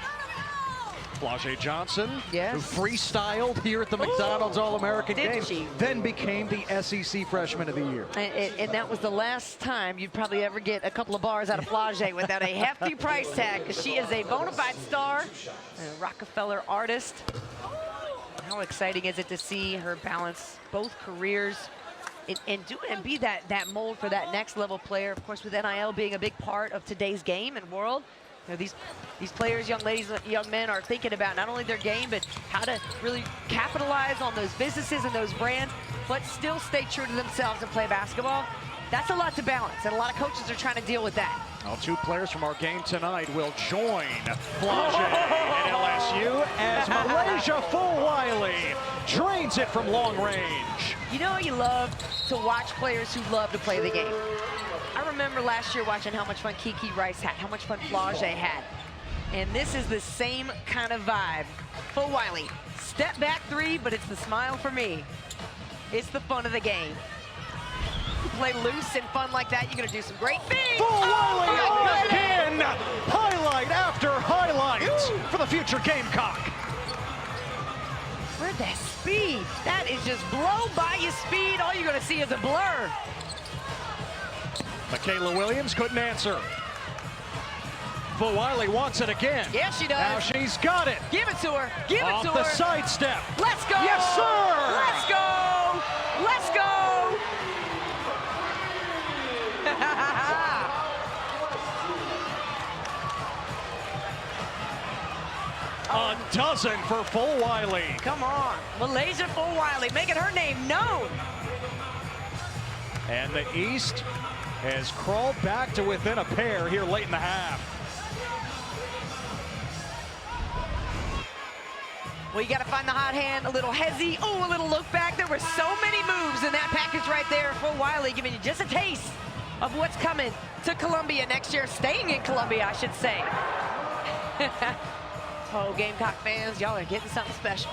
Flau'jae Johnson, who Yes. freestyled here at the McDonald's All-American Did game, she? then became the SEC Freshman of the Year. And that was the last time you'd probably ever get a couple of bars out of Flau'jae without a hefty price tag, because she is a bona fide star, a Rockefeller artist. How exciting is it to see her balance both careers and be that mold for that next level player, of course, with NIL being a big part of today's game and world. You know, these players, young ladies, young men are thinking about not only their game, but how to really capitalize on those businesses and those brands, but still stay true to themselves and play basketball. That's a lot to balance, and a lot of coaches are trying to deal with that. Well, 2 players from our game tonight will join Flau'jae and LSU as Milaysia Fulwiley drains it from long range. You know, you love to watch players who love to play the game. I remember last year watching how much fun Kiki Rice had, how much fun Flau'jae had. And this is the same kind of vibe. Fulwiley, step back 3, but it's the smile for me. It's the fun of the game. You play loose and fun like that, you're gonna do some great things. Fulwiley again! Highlight after highlight for the future Gamecock. Where'd that speed? That is just blow by you speed. All you're gonna see is a blur. Michaela Williams couldn't answer. Fulwiley wants it again. Yes, she does. Now she's got it. Give it to her. Give it to her. Off the sidestep. Let's go. Yes, sir. Let's go. Let's go. A dozen for Fulwiley. Come on. Milaysia Fulwiley making her name known. And the East has crawled back to within a pair here late in the half. Well, you got to find the hot hand, a little hezzy, oh, a little look back. There were so many moves in that package right there. Fulwiley giving you just a taste of what's coming to Columbia next year. Staying in Columbia, I should say. Oh, Gamecock fans, y'all are getting something special.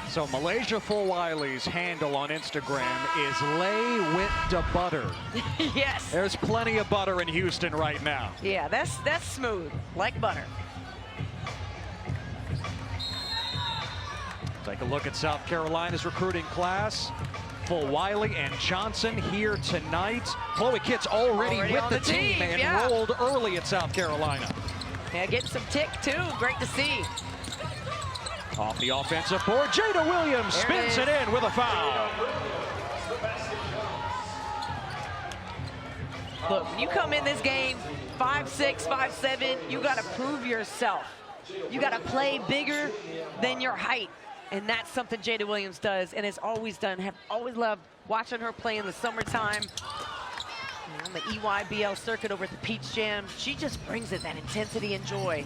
So Milaysia Fulwiley's handle on Instagram is lay with the butter. Yes. There's plenty of butter in Houston right now. Yeah, that's smooth, like butter. Take a look at South Carolina's recruiting class. Fulwiley and Johnson here tonight. Chloe Kitt's already with on the the team, team, and yeah. enrolled early at South Carolina. Yeah, getting some tick too. Great to see. Off the offensive board, Jada Williams spins it in with a foul. Look, when you come in this game 5'6", 5'7", you got to prove yourself. You got to play bigger than your height. And that's something Jada Williams does and has always done. Have always loved watching her play in the summertime. On the EYBL circuit over at the Peach Jam. She just brings it, that intensity and joy.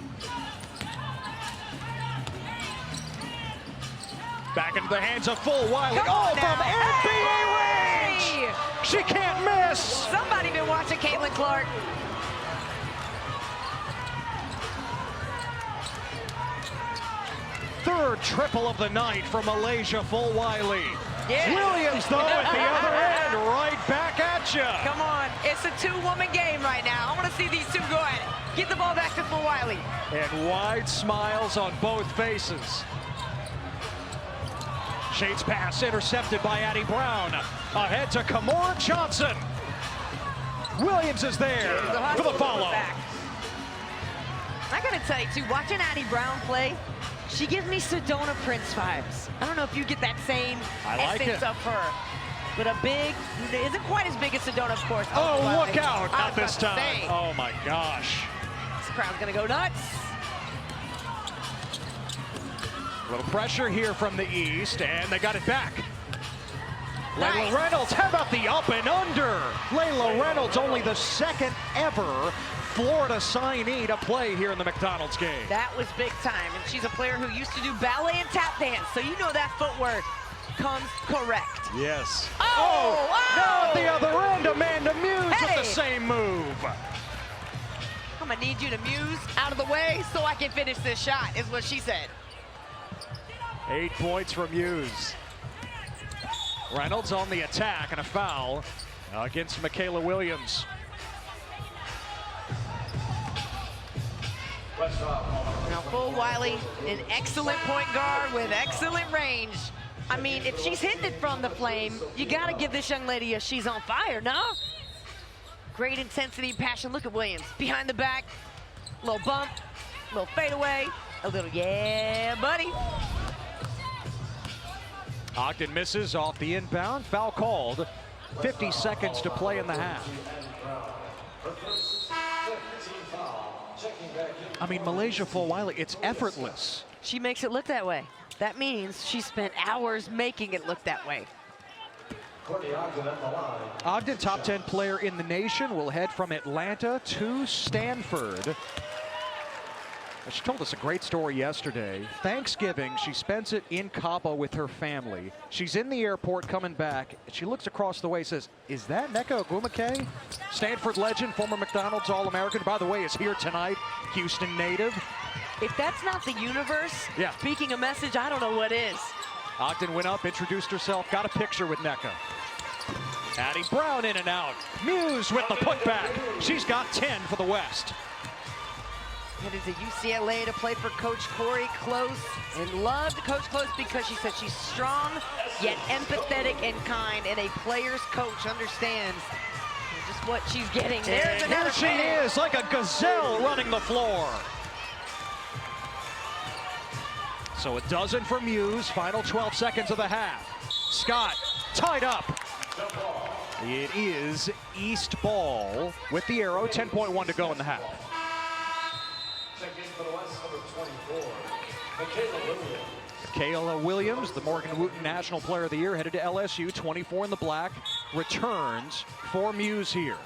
Back into the hands of Fulwiley. Come on Oh, from now. NBA range! Hey! She can't miss. Somebody been watching Caitlin Clark. Third triple of the night from Milaysia Fulwiley. Yeah. Williams, though, at the other end, right back at you. Come on, it's a two-woman game right now. I want to see these two go at it. Get the ball back to Fulwiley. And wide smiles on both faces. Shade's pass intercepted by Addie Brown. Ahead to Kamora Johnson. Williams is there for the follow. I gotta tell you too, watching Addie Brown play, she gives me Sedona Prince vibes. I don't know if you get that same essence of her. But a big, isn't quite as big as Sedona, of course. Oh, look out, not this time. Oh my gosh. This crowd's gonna go nuts. A little pressure here from the east, and they got it back. Nice. Layla Reynolds, how about the up and under? Layla Reynolds, only the second ever Florida signee to play here in the McDonald's game. That was big time, and she's a player who used to do ballet and tap dance, so you know that footwork comes correct. Yes. Oh! Now at the other end, Amanda Muse with the same move. I'm gonna need you to Muse out of the way so I can finish this shot, is what she said. 8 points from Muse. Reynolds on the attack and a foul against Michaela Williams. Now Fulwiley, an excellent point guard with excellent range. I mean, if she's hitting it from the flame, you gotta give this young lady a she's on fire, no? Great intensity and passion. Look at Williams. Behind the back, little bump, little fadeaway, a little yeah, buddy. Ogden misses off the inbound. Foul called. 50 seconds to play in the half. I mean, Milaysia Fulwiley, it's effortless. She makes it look that way. That means she spent hours making it look that way. Ogden, top 10 player in the nation, will head from Atlanta to Stanford. She told us a great story yesterday. Thanksgiving, she spends it in Cabo with her family. She's in the airport coming back. She looks across the way, says, "Is that Nneka Ogwumike?" Stanford legend, former McDonald's All-American, by the way, is here tonight. Houston native. If that's not the universe speaking a message, I don't know what is. Ogden went up, introduced herself, got a picture with Nneka. Addie Brown in and out. Muse with the putback. She's got 10 for the West. Headed to UCLA to play for Coach Corey Close, and loved Coach Close because she said she's strong, yet empathetic and kind, and a player's coach understands just what she's getting. There's and another here she is, like a gazelle running the floor. So a dozen for Muse, final 12 seconds of the half. Scott tied up. It is East ball with the arrow, 10.1 to go in the half. Michaela Williams, the Morgan Wooten National Player of the Year, headed to LSU, 24 in the black, returns for Muse here.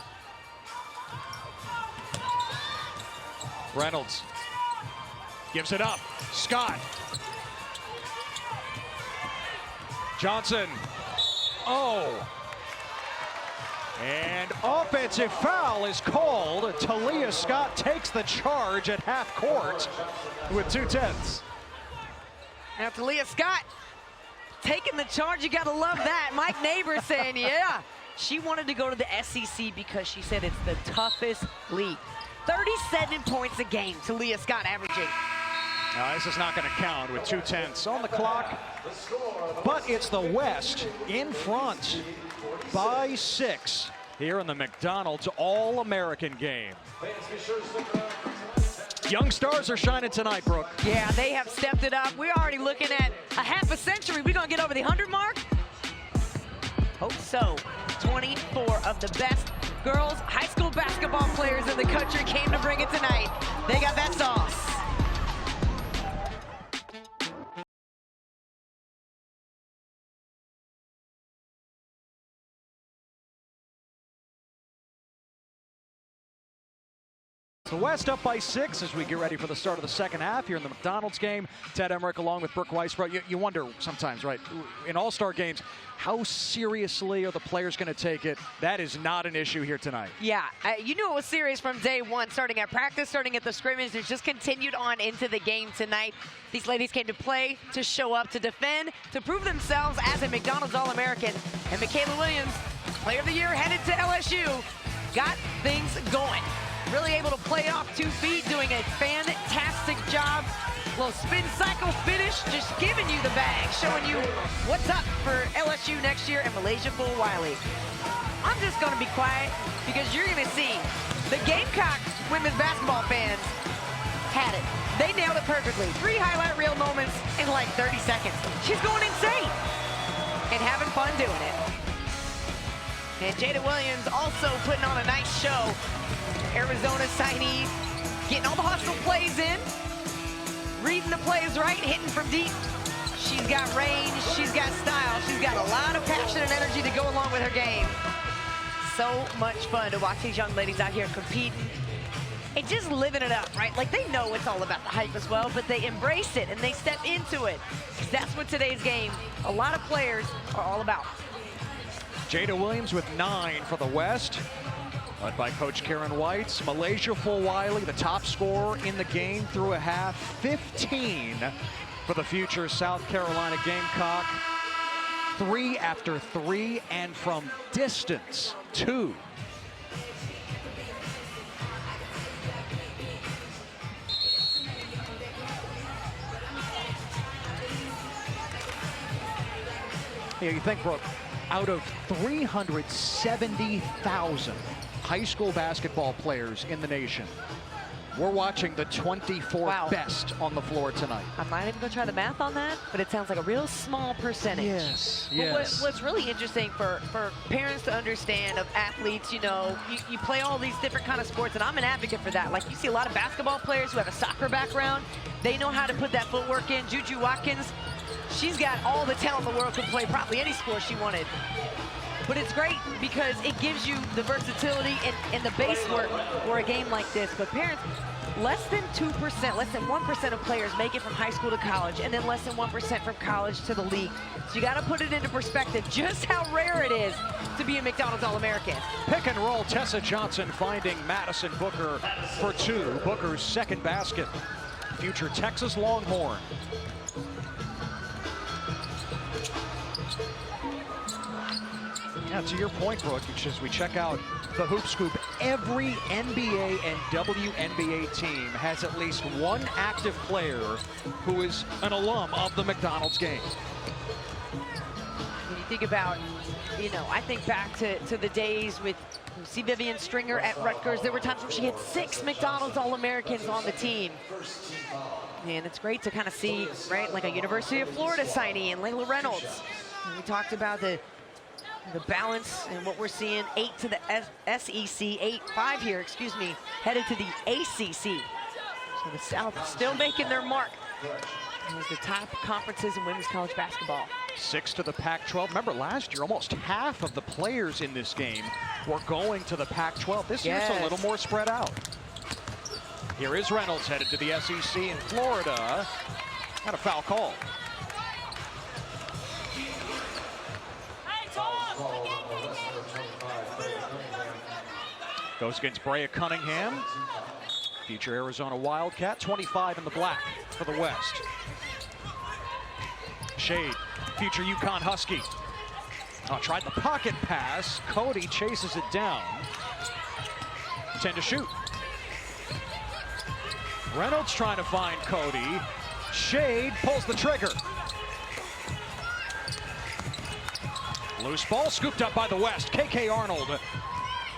Reynolds gives it up. Scott. Johnson. Oh. And offensive foul is called. Talia Scott takes the charge at half court with 2/10. Now Talia Scott taking the charge. You got to love that. Mike Neighbors saying, yeah. She wanted to go to the SEC because she said it's the toughest league. 37 points a game, Talia Scott averaging. Now, this is not going to count with 2:10 on the clock. But it's the West in front by 6 here in the McDonald's All-American game. Young stars are shining tonight, Brooke. Yeah, they have stepped it up. We're already looking at a half a century. We're going to get over the 100 mark? Hope so. 24 of the best girls high school basketball players in the country came to bring it tonight. They got that sauce. The West up by 6 as we get ready for the start of the second half here in the McDonald's game. Ted Emmerich along with Brooke Weisbrot. You wonder sometimes, right, in all-star games, how seriously are the players going to take it? That is not an issue here tonight. Yeah, you knew it was serious from day one, starting at practice, starting at the scrimmage. It's just continued on into the game tonight. These ladies came to play, to show up, to defend, to prove themselves as a McDonald's All-American. And Michaela Williams, Player of the Year, headed to LSU, got things going. Really able to play off 2 feet, doing a fantastic job. Little spin cycle finish, just giving you the bag, showing you what's up for LSU next year and Milaysia Fulwiley. I'm just going to be quiet because you're going to see the Gamecock women's basketball fans had it. They nailed it perfectly. 3 highlight reel moments in like 30 seconds. She's going insane and having fun doing it. And Jada Williams also putting on a nice show. Arizona signee, getting all the hustle plays in, reading the plays right, hitting from deep. She's got range, she's got style, she's got a lot of passion and energy to go along with her game. So much fun to watch these young ladies out here competing and just living it up, right? Like they know it's all about the hype as well, but they embrace it and they step into it. That's what today's game, a lot of players are all about. Jada Williams with 9 for the West. Led by Coach Karen White. Milaysia Fulwiley, the top scorer in the game through a half. 15 for the future South Carolina Gamecock. 3 after 3, and from distance, 2. Yeah, you think, Brooke, out of 370,000 high school basketball players in the nation, we're watching the 24th best on the floor tonight. I'm not even going to try the math on that, but it sounds like a real small percentage. Yes, but yes. What's really interesting for parents to understand of athletes, you know, you play all these different kind of sports, and I'm an advocate for that. Like you see a lot of basketball players who have a soccer background. They know how to put that footwork in. Juju Watkins, she's got all the talent in the world, could play probably any sport she wanted. But it's great because it gives you the versatility and the base work for a game like this. But parents, less than 2%, less than 1% of players make it from high school to college, and then less than 1% from college to the league. So you got to put it into perspective just how rare it is to be a McDonald's All-American. Pick and roll, Tessa Johnson finding Madison Booker for 2. Booker's second basket. Future Texas Longhorn. Yeah, to your point, Brooke, as we check out the Hoop Scoop, every NBA and WNBA team has at least one active player who is an alum of the McDonald's game. When you think about, you know, I think back to the days with see Vivian Stringer at Rutgers. There were times where she had 6 McDonald's All-Americans on the team. And it's great to kind of see, right, like a University of Florida signee and Layla Reynolds. And we talked about the balance and what we're seeing, 8 to the SEC, 5 here, excuse me, headed to the ACC. So the South still making their mark as the top conferences in women's college basketball. 6 to the Pac-12. Remember last year, almost half of the players in this game were going to the Pac-12. This year it's a little more spread out. Here is Reynolds headed to the SEC in Florida. Got a foul call. Goes against Brea Cunningham. Future Arizona Wildcat, 25 in the black for the West. Shade, future UConn Husky. Oh, tried the pocket pass. Cody chases it down. 10 to shoot. Reynolds trying to find Cody. Shade pulls the trigger. Loose ball scooped up by the West. KK Arnold,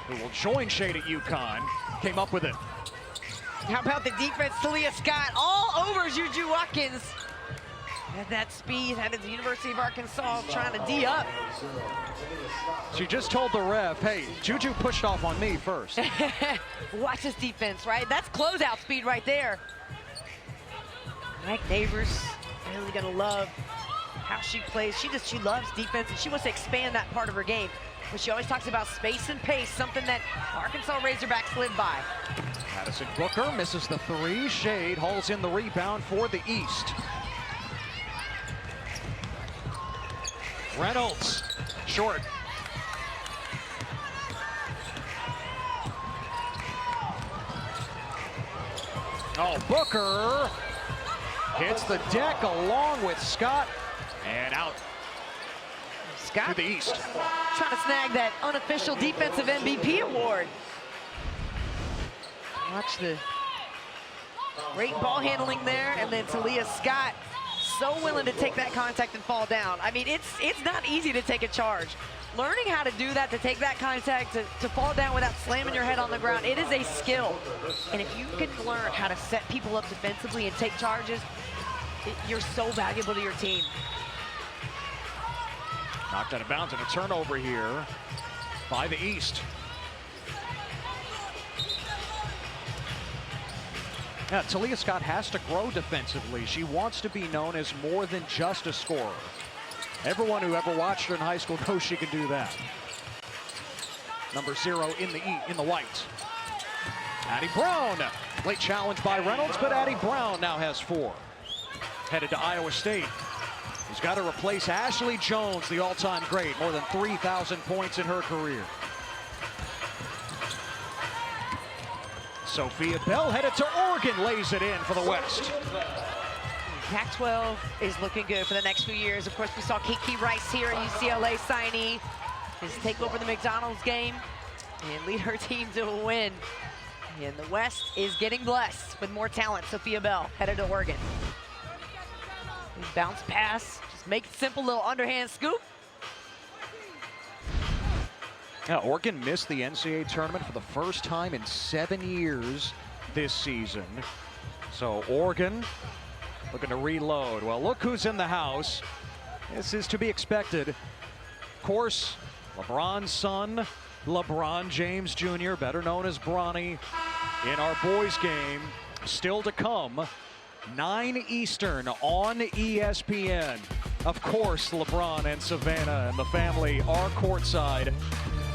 who will join Shade at UConn, came up with it. How about the defense? Talia Scott all over Juju Watkins. Had that speed, had the University of Arkansas trying to D up. She just told the ref, hey, Juju pushed off on me first. Watch this defense, right? That's closeout speed right there. Mike Neighbors, really gonna love how she plays. She loves defense, and she wants to expand that part of her game. But she always talks about space and pace, something that Arkansas Razorbacks live by. Madison Booker misses the three. Shade hauls in the rebound for the East. Reynolds, short. Oh, Booker hits the deck along with Scott and out. Scott to the East. Trying to snag that unofficial defensive MVP award. Watch the great ball handling there, and then Talia Scott so willing to take that contact and fall down. I mean, it's not easy to take a charge. Learning how to do that, to take that contact, to fall down without slamming your head on the ground, it is a skill. And if you can learn how to set people up defensively and take charges, you're so valuable to your team. Knocked out of bounds and a turnover here by the East. Yeah, Talia Scott has to grow defensively. She wants to be known as more than just a scorer. Everyone who ever watched her in high school knows she can do that. Number 0 in the white. Addie Brown. Late challenge by Reynolds, but Addie Brown now has 4. Headed to Iowa State. He's got to replace Ashley Jones, the all-time great. More than 3,000 points in her career. Sophia Bell headed to Oregon, lays it in for the West. Pac-12 is looking good for the next few years. Of course, we saw Kiki Rice here, a UCLA signee, just take over the McDonald's game and lead her team to a win. And the West is getting blessed with more talent. Sophia Bell headed to Oregon. Bounce pass, just make it simple, little underhand scoop. Yeah, Oregon missed the NCAA tournament for the first time in 7 years this season. So Oregon looking to reload. Well, look who's in the house. This is to be expected. Of course, LeBron's son, LeBron James Jr., better known as Bronny, in our boys game. Still to come, 9 Eastern on ESPN. Of course, LeBron and Savannah and the family are courtside.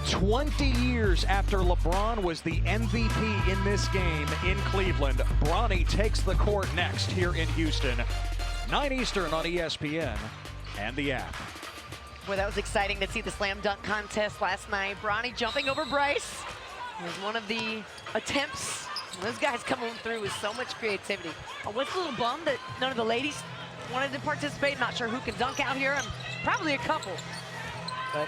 20 years after LeBron was the MVP in this game in Cleveland, Bronny takes the court next here in Houston. 9 Eastern on ESPN and the app. Boy, that was exciting to see the slam dunk contest last night. Bronny jumping over Bryce. It was one of the attempts. Those guys coming through with so much creativity. I was a little bummed that none of the ladies wanted to participate. Not sure who can dunk out here. Probably a couple. But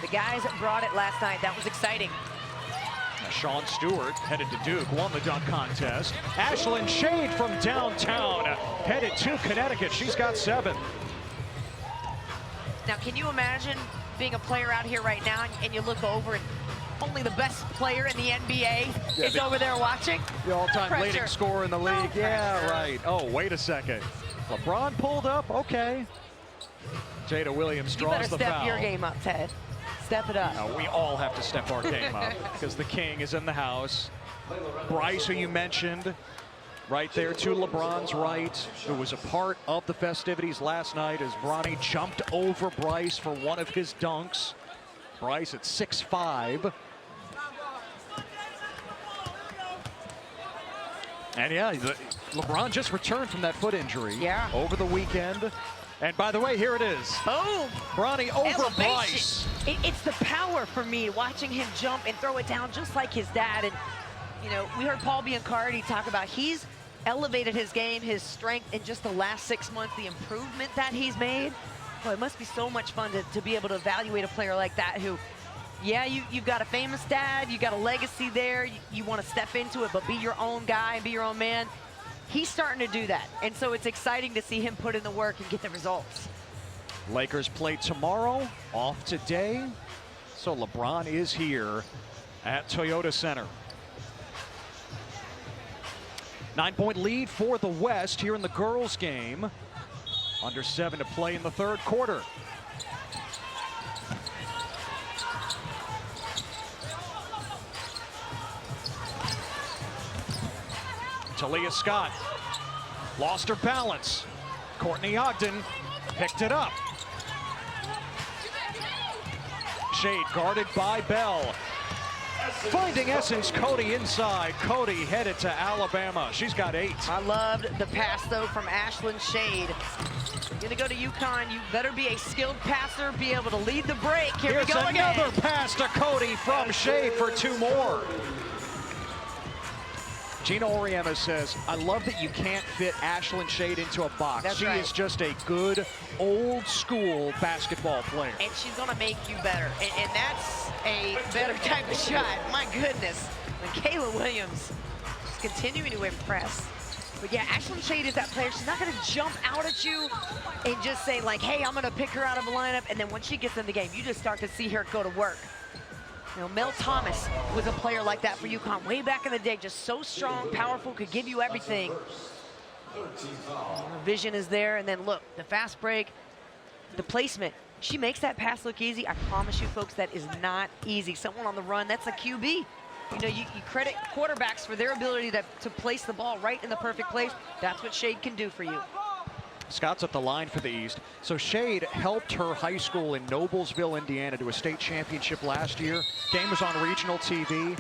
the guys brought it last night. That was exciting. Sean Stewart headed to Duke, won the dunk contest. Ashlyn Shade from downtown headed to Connecticut. She's got 7. Now, can you imagine being a player out here right now and you look over and only the best player in the NBA is over there watching? The all-time leading scorer in the league. Yeah, right. Oh, wait a second. LeBron pulled up. Okay. Jada Williams draws the foul. You better step your game up, Ted. Step it up. No, we all have to step our game up because the king is in the house. Bryce, who you mentioned, right there to LeBron's right, who was a part of the festivities last night as Bronny jumped over Bryce for one of his dunks. Bryce at 6'5". And yeah, LeBron just returned from that foot injury over the weekend. And by the way, here it is. Boom. Bronny over Bryce. It's the power for me, watching him jump and throw it down just like his dad. And, you know, we heard Paul Biancardi talk about he's elevated his game, his strength in just the last 6 months, the improvement that he's made. Well, it must be so much fun to be able to evaluate a player like that who, yeah, you've got a famous dad, you got a legacy there, you want to step into it, but be your own guy and be your own man. He's starting to do that, and so it's exciting to see him put in the work and get the results. Lakers play tomorrow, off today, so LeBron is here at Toyota Center. 9-point lead for the West here in the girls' game. Under 7 to play in the third quarter. Talia Scott lost her balance. Courtney Ogden picked it up. Shade guarded by Bell. Finding Essence, Cody inside. Cody headed to Alabama. She's got 8. I loved the pass, though, from Ashlyn Shade. You're going to go to UConn. You better be a skilled passer, be able to lead the break. Here we go again. Here's another pass to Cody from Shade for 2 more. Gina Oriema says, I love that you can't fit Ashlyn Shade into a box. That's she right. is just a good, old-school basketball player. And she's going to make you better. And that's a better type of shot. My goodness. Michaela Williams just continuing to impress. But yeah, Ashlyn Shade is that player. She's not going to jump out at you and just say, like, hey, I'm going to pick her out of a lineup. And then when she gets in the game, you just start to see her go to work. You know, Mel Thomas was a player like that for UConn way back in the day. Just so strong, powerful, could give you everything. Her vision is there. And then look, the fast break, the placement. She makes that pass look easy. I promise you, folks, that is not easy. Someone on the run, that's a QB. You know, you credit quarterbacks for their ability to place the ball right in the perfect place. That's what Shade can do for you. Scott's at the line for the East. So Shade helped her high school in Noblesville, Indiana to a state championship last year. Game was on regional TV.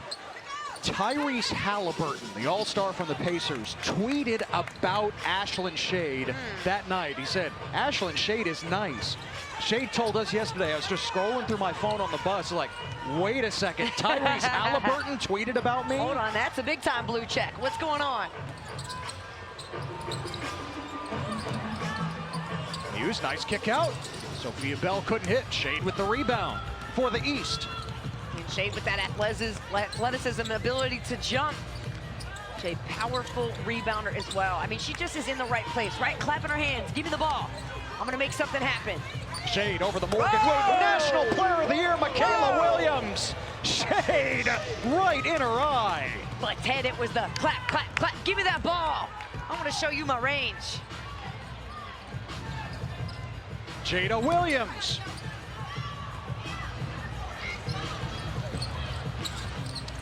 Tyrese Halliburton, the all-star from the Pacers, tweeted about Ashlyn Shade that night. He said, Ashlyn Shade is nice. Shade told us yesterday, I was just scrolling through my phone on the bus, like, wait a second, Tyrese Halliburton tweeted about me? Hold on, that's a big-time blue check. What's going on? Hughes, nice kick out. Sophia Bell couldn't hit. Shade with the rebound for the East. And Shade with that athleticism and ability to jump. She's a powerful rebounder as well. I mean, she just is in the right place, right? Clapping her hands. Give me the ball. I'm going to make something happen. Shade over the Morgan Williams. National Player of the Year, Michaela Williams. Shade right in her eye. But Ted, it was the clap, clap, clap. Give me that ball. I want to show you my range. Jada Williams.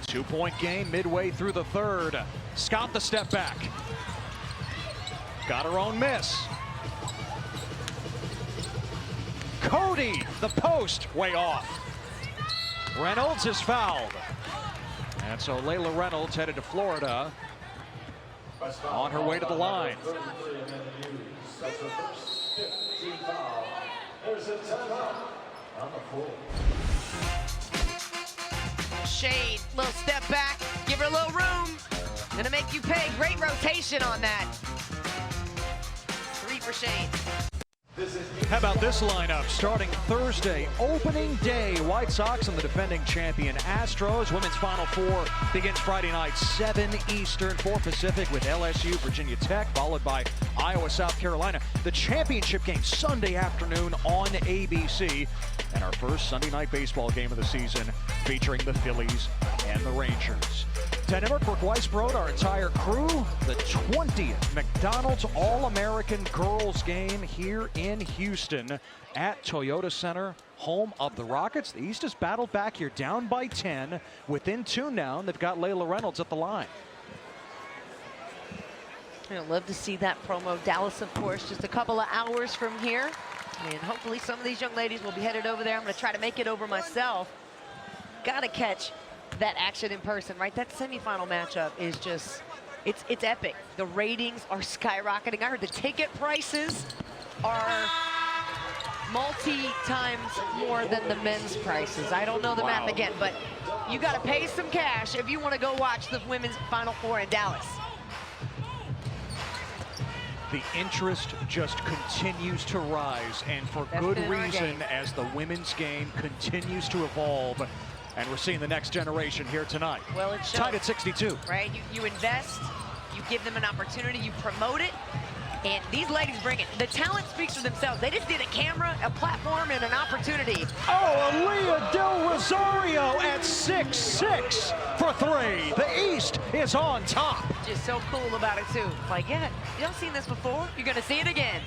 Two-point game midway through the third. Scott the step back. Got her own miss. Cody, the post, way off. Reynolds is fouled. And so Layla Reynolds headed to Florida on her way to the line. That's her first 15 foul. There's a timeout on the floor. Shade, little step back, give her a little room. Gonna make you pay. Great rotation on that. 3 for Shade. How about this lineup starting Thursday, opening day? White Sox and the defending champion Astros. Women's Final Four begins Friday night, 7 Eastern, 4 Pacific with LSU, Virginia Tech, followed by Iowa, South Carolina. The championship game Sunday afternoon on ABC. And our first Sunday night baseball game of the season featuring the Phillies and the Rangers. Ted Emmer, Brooke Weisbrod, our entire crew. The 20th McDonald's All-American Girls Game here in Houston at Toyota Center, home of the Rockets. The East has battled back here, down by 10, within 2 now, and they've got Layla Reynolds at the line. I'd love to see that promo. Dallas, of course, just a couple of hours from here. And hopefully some of these young ladies will be headed over there. I'm going to try to make it over myself. Got to catch that action in person, right? That semifinal matchup is just, it's epic. The ratings are skyrocketing. I heard the ticket prices are multi-times more than the men's prices. I don't know the math again, but you got to pay some cash if you want to go watch the women's Final Four in Dallas. The interest just continues to rise, and for good reason, as the women's game continues to evolve. And we're seeing the next generation here tonight. Well, it's tied at 62. Right? You invest, you give them an opportunity, you promote it, and these ladies bring it. The talent speaks for themselves. They just need a camera, a platform, and an opportunity. Oh, Aaliyah Del Rosario at 6'6" for 3. The East is on top. Just so cool about it, too. Like, yeah, y'all seen this before? You're going to see it again.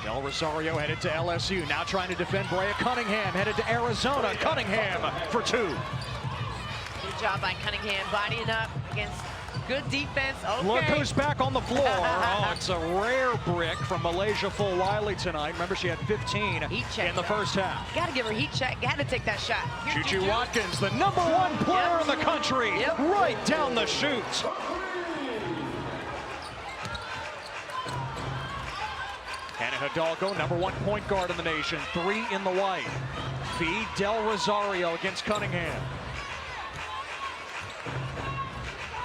Del Rosario headed to LSU, now trying to defend Brea Cunningham, headed to Arizona. Cunningham for 2. Good job by Cunningham, bodying up against Good defense. Okay. Look who's back on the floor. Oh, it's a rare brick from Milaysia Fulwiley tonight. Remember, she had 15 in the first half. Got to give her heat check. Got to take that shot. Juju Watkins, the #1 player in the country, right down the chute. Hannah Hidalgo, #1 point guard in the nation, 3 in the white. Feed Del Rosario against Cunningham.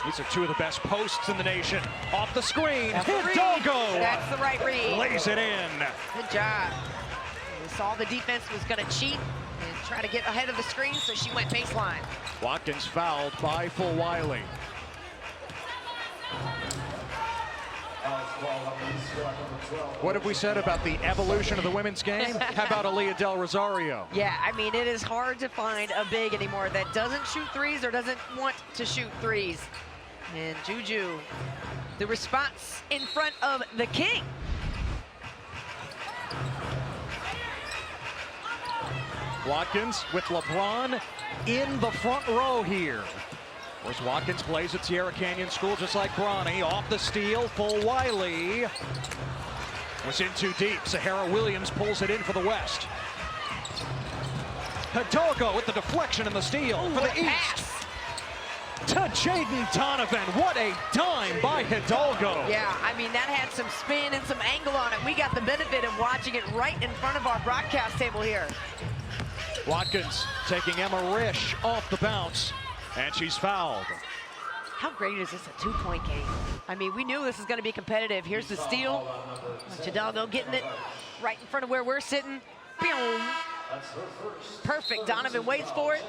These are 2 of the best posts in the nation. Off the screen, Hidalgo. That's the right read. Lays it in. Good job. We saw the defense was going to cheat and try to get ahead of the screen, so she went baseline. Watkins fouled by Fulwiley. What have we said about the evolution of the women's game? How about Aaliyah Del Rosario? Yeah, I mean, it is hard to find a big anymore that doesn't shoot threes or doesn't want to shoot threes. And Juju, the response in front of the king. Watkins with LeBron in the front row here. Of course, Watkins plays at Sierra Canyon School just like Bronny. Off the steal, Fulwiley was in too deep. Sahara Williams pulls it in for the West. Hidalgo with the deflection and the steal for the East. To Jaden Donovan. What a dime by Hidalgo. Yeah, I mean, that had some spin and some angle on it. We got the benefit of watching it right in front of our broadcast table here. Watkins taking Emma Risch off the bounce, and she's fouled. How great is this, a 2-point game? I mean, we knew this was going to be competitive. Here's the steal. Hidalgo getting it right in front of where we're sitting. Boom. Perfect. Donovan waits for it.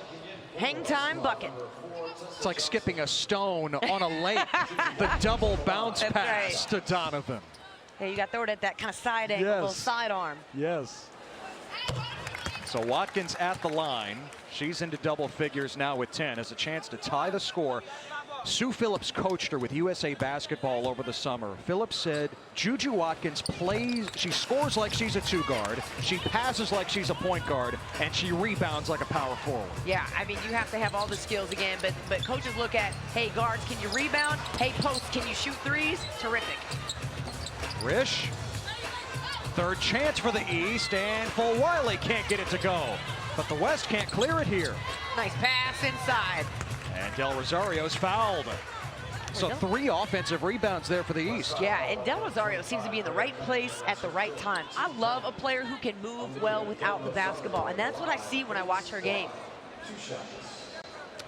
Hang time, bucket. It's like skipping a stone on a lake. The double bounce pass to Donovan. Yeah, you got to throw it at that kind of side angle, little sidearm. Yes. So Watkins at the line. She's into double figures now with 10. Has a chance to tie the score. Sue Phillips coached her with USA Basketball over the summer. Phillips said Juju Watkins plays, she scores like she's a 2-guard, she passes like she's a point guard, and she rebounds like a power forward. Yeah, I mean, you have to have all the skills again, but coaches look at, hey, guards, can you rebound? Hey, posts, can you shoot threes? Terrific. Risch, third chance for the East, and Fulwiley can't get it to go. But the West can't clear it here. Nice pass inside. And Del Rosario's fouled. So 3 offensive rebounds there for the East. Yeah, and Del Rosario seems to be in the right place at the right time. I love a player who can move well without the basketball, and that's what I see when I watch her game.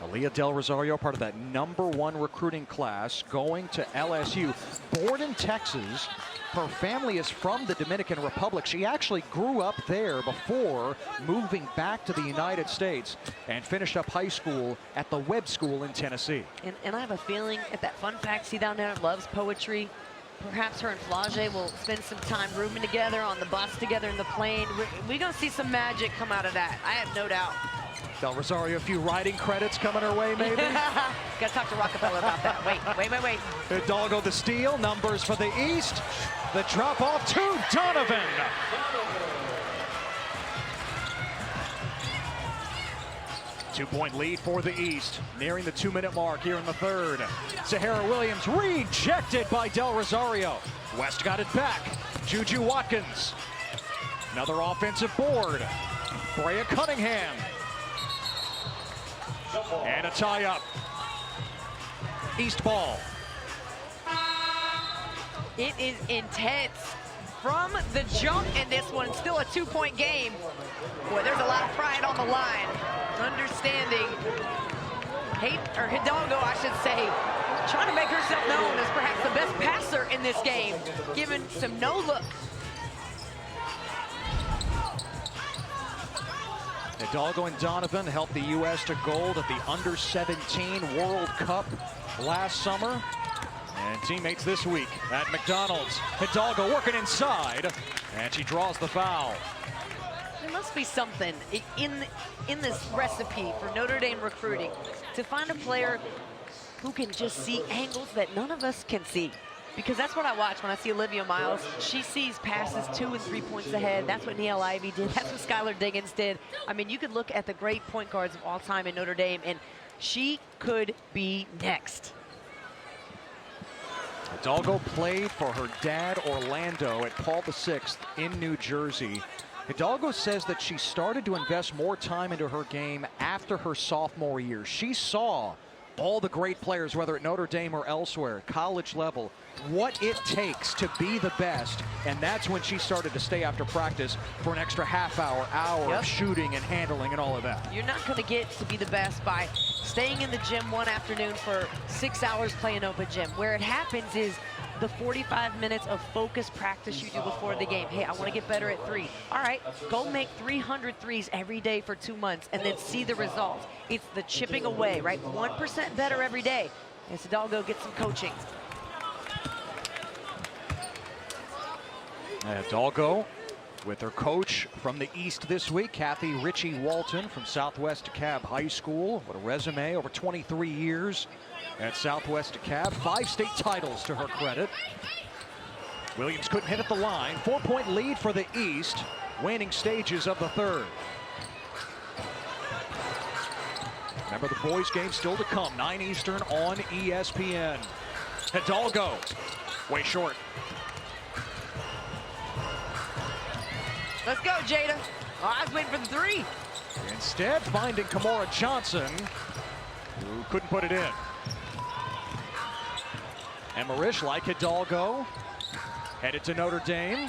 Aaliyah Del Rosario, part of that #1 recruiting class, going to LSU. Born in Texas, her family is from the Dominican Republic. She actually grew up there before moving back to the United States and finished up high school at the Webb School in Tennessee. And I have a feeling at that fun fact, see down there, loves poetry. Perhaps her and Flage will spend some time rooming together on the bus together in the plane. We're going to see some magic come out of that. I have no doubt. Del Rosario, a few writing credits coming her way, maybe? Got to talk to Rockefeller about that. Wait. Hidalgo the steal, numbers for the East. The drop off to Donovan. Two-point lead for the East, nearing the 2-minute mark here in the third. Sahara Williams rejected by Del Rosario. West got it back. Juju Watkins. Another offensive board. Brea Cunningham. And a tie-up. East ball. It is intense from the jump in this one. Still a 2-point game. Boy, there's a lot of pride on the line. Understanding Hidalgo, I should say, trying to make herself known as perhaps the best passer in this game, given some no-look. Hidalgo and Donovan helped the U.S. to gold at the Under-17 World Cup last summer. And teammates this week at McDonald's. Hidalgo working inside, and she draws the foul. There must be something in this recipe for Notre Dame recruiting to find a player who can just see angles that none of us can see. Because that's what I watch when I see Olivia Miles. She sees passes 2 and 3 points ahead. That's what Niele Ivey did. That's what Skylar Diggins did. I mean, you could look at the great point guards of all time in Notre Dame, and she could be next. Hidalgo played for her dad, Orlando, at Paul VI in New Jersey. Hidalgo says that she started to invest more time into her game after her sophomore year. She saw all the great players, whether at Notre Dame or elsewhere, college level, what it takes to be the best. And that's when she started to stay after practice for an extra half hour of shooting and handling and all of that. You're not going to get to be the best by staying in the gym one afternoon for 6 hours playing open gym. Where it happens is the 45 minutes of focused practice you do before the game. Hey, I want to get better at three. All right, go make 300 threes every day for 2 months and then see the results. It's the chipping away, right? 1% better every day. As Hidalgo gets some coaching. Hidalgo with her coach from the East this week, Kathy Ritchie Walton from Southwest DeKalb High School. What a resume, over 23 years at Southwest DeKalb. 5 state titles to her credit. Williams couldn't hit at the line. 4-point lead for the East. Waning stages of the third. Remember, the boys' game still to come. 9 Eastern on ESPN. Hidalgo, way short. Let's go, Jada. Oh, I was waiting for the three. Instead, finding Kimora Johnson, who couldn't put it in. Emmerich, like Hidalgo, headed to Notre Dame.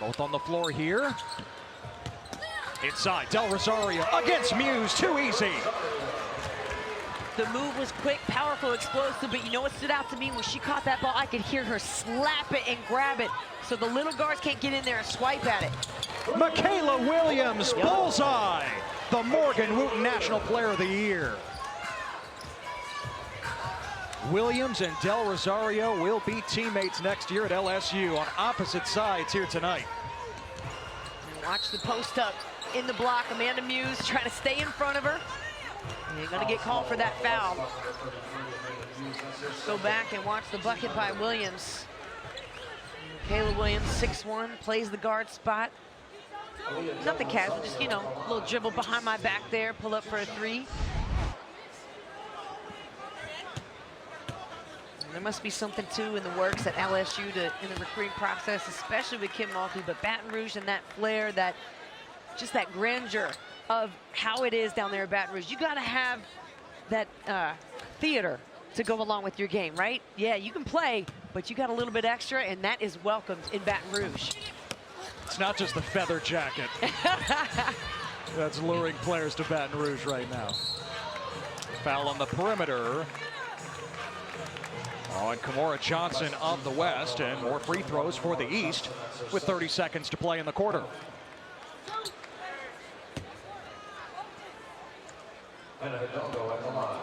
Both on the floor here. Inside, Del Rosario against Muse, too easy. The move was quick, powerful, explosive, but you know what stood out to me? When she caught that ball, I could hear her slap it and grab it, so the little guards can't get in there and swipe at it. Michaela Williams, bullseye, the Morgan Wooten National Player of the Year. Williams and Del Rosario will be teammates next year at LSU on opposite sides here tonight. Watch the post up in the block. Amanda Muse trying to stay in front of her. You're going to get called for that foul. Go back and watch the bucket by Williams. Michaela Williams, 6'1", plays the guard spot. Nothing casual, just, you know, a little dribble behind my back there, pull up for a three. And there must be something, too, in the works at LSU in the recruiting process, especially with Kim Mulkey, but Baton Rouge and that flair, that just that grandeur of how it is down there at Baton Rouge. You got to have that theater to go along with your game, right? Yeah, you can play, but you got a little bit extra, and that is welcomed in Baton Rouge. It's not just the feather jacket that's luring players to Baton Rouge right now. Foul on the perimeter on Kimora Johnson of the West, and more free throws for the East with 30 seconds to play in the quarter. And Hidalgo at the line.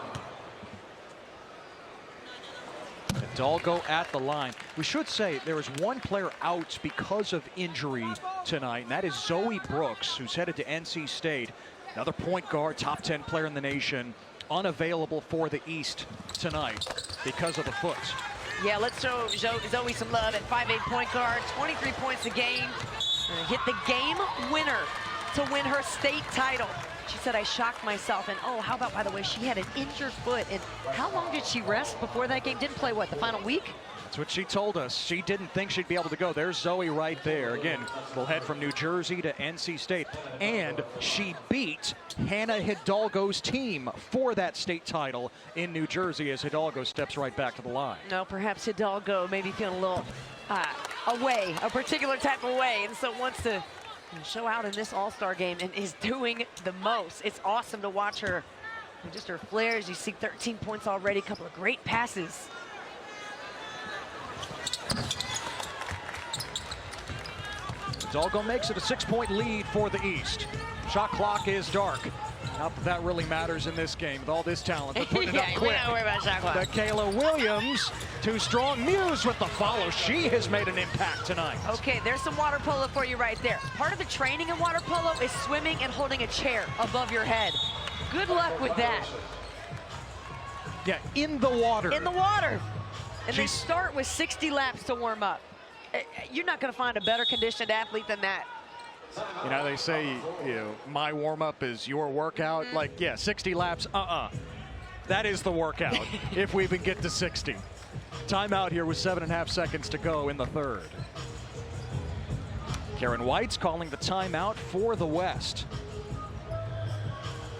Hidalgo at the line. We should say there is one player out because of injury tonight, and that is Zoe Brooks, who's headed to NC State. Another point guard, top 10 player in the nation, unavailable for the East tonight because of the foot. Yeah, let's show Zoe some love at 5'8" point guard, 23 points a game. Hit the game winner to win her state title. She said, I shocked myself. And oh, how about, by the way, she had an injured foot. And how long did she rest before that game? Didn't play, what, the final week? That's what she told us. She didn't think she'd be able to go. There's Zoe right there. Again, we'll head from New Jersey to NC State. And she beat Hannah Hidalgo's team for that state title in New Jersey as Hidalgo steps right back to the line. No, perhaps Hidalgo maybe feeling a little away, a particular type of way, and so wants to show out in this All-Star game and is doing the most. It's awesome to watch her. And just her flares. You see 13 points already, a couple of great passes. Hidalgo makes it a 6-point lead for the East. Shot clock is dark. Not that that really matters in this game with all this talent. They're putting it up quick. We're not worried about shot clock. Michaela Williams, too strong. Muse with the follow. She has made an impact tonight. Okay, there's some water polo for you right there. Part of the training in water polo is swimming and holding a chair above your head. Good luck with that. Yeah, in the water. In the water. And they start with 60 laps to warm up. You're not going to find a better conditioned athlete than that. You know, they say, you know, my warm-up is your workout. Like, yeah, 60 laps, That is the workout if we even get to 60. Timeout here with 7.5 seconds to go in the third. Karen White's calling the timeout for the West.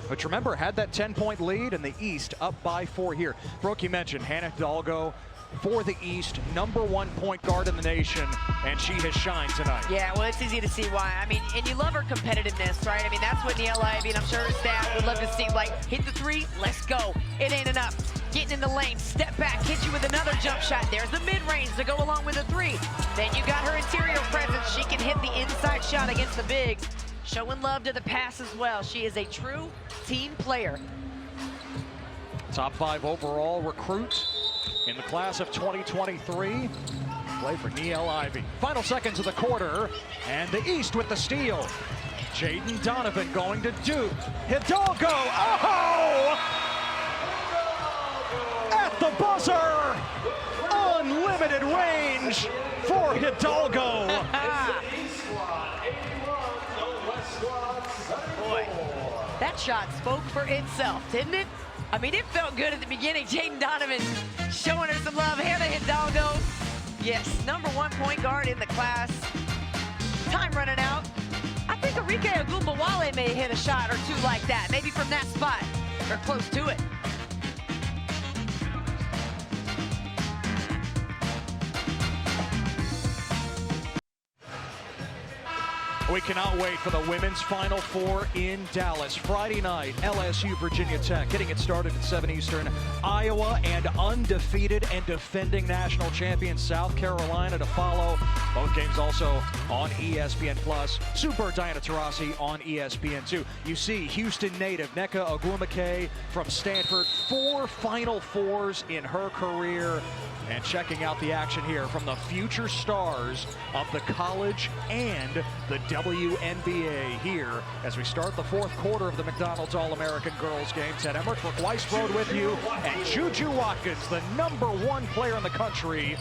But remember, had that 10-point lead in the East, up by 4 here. Brooke, you mentioned Hannah Hidalgo for the East, #1 point guard in the nation, and she has shined tonight. Yeah, well, it's easy to see why. I mean, and you love her competitiveness, right? I mean, that's what Neil Ivey and I'm sure her staff would love to see. Like, hit the three, let's go. It ain't enough. Getting in the lane, step back, hit you with another jump shot. There's the mid-range to go along with the three. Then you got her interior presence. She can hit the inside shot against the bigs. Showing love to the pass as well. She is a true team player. Top 5 overall recruit in the class of 2023. Play for Neil Ivey. Final seconds of the quarter, and the East with the steal. Jaden Donovan going to Duke. Hidalgo, oh! At the buzzer! Unlimited range for Hidalgo. Boy, that shot spoke for itself, didn't it? I mean, it felt good at the beginning. Jaden Donovan showing her some love. Hannah Hidalgo, yes, #1 point guard in the class. Time running out. I think Arike Ogunbowale may hit a shot or two like that, maybe from that spot or close to it. We cannot wait for the women's Final Four in Dallas. Friday night, LSU, Virginia Tech, getting it started at 7 Eastern. Iowa and undefeated and defending national champion South Carolina to follow. Both games also on ESPN+. Super Diana Taurasi on ESPN2. You see Houston native Nneka Ogwumike from Stanford. 4 Final Fours in her career. And checking out the action here from the future stars of the college and the WNBA here as we start the 4th quarter of the McDonald's All-American Girls game. Ted Emmerich, Brooke Weiss Road with you, and Juju Watkins, the #1 player in the country,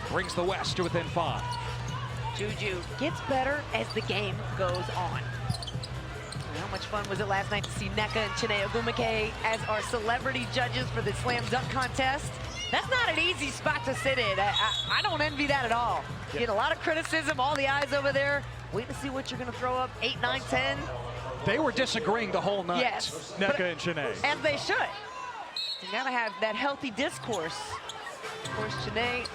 brings the West to within 5. Juju gets better as the game goes on. How much fun was it last night to see Nneka and Chiney Ogwumike as our celebrity judges for the slam dunk contest? That's not an easy spot to sit in. I don't envy that at all. You get a lot of criticism, all the eyes over there. Wait to see what you're going to throw up, 8, 9, 10. They were disagreeing the whole night, yes, Nneka and Chiney. As they should. You got to have that healthy discourse. Of course, Chiney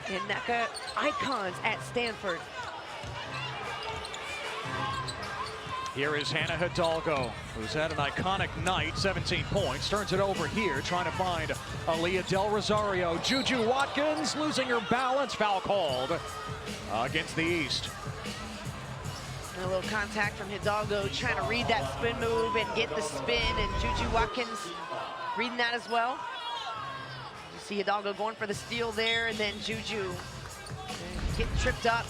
and Nneka, icons at Stanford. Here is Hannah Hidalgo, who's had an iconic night, 17 points. Turns it over here, trying to find Aaliyah Del Rosario. Juju Watkins losing her balance, foul called against the East. And a little contact from Hidalgo, trying to read that spin move and get the spin, and Juju Watkins reading that as well. You see Hidalgo going for the steal there, and then Juju getting tripped up.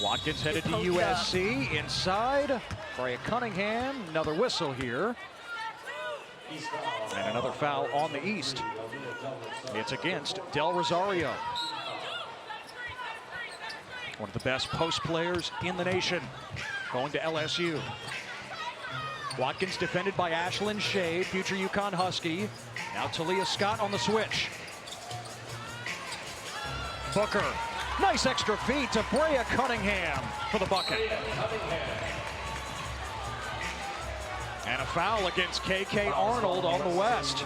Watkins headed to USC. Inside, Freya Cunningham, another whistle here. And another foul on the East. It's against Del Rosario. One of the best post players in the nation, going to LSU. Watkins defended by Ashlyn Shade, future UConn Husky. Now Talia Scott on the switch. Booker. Nice extra feed to Freya Cunningham for the bucket. And a foul against KK Arnold on the West.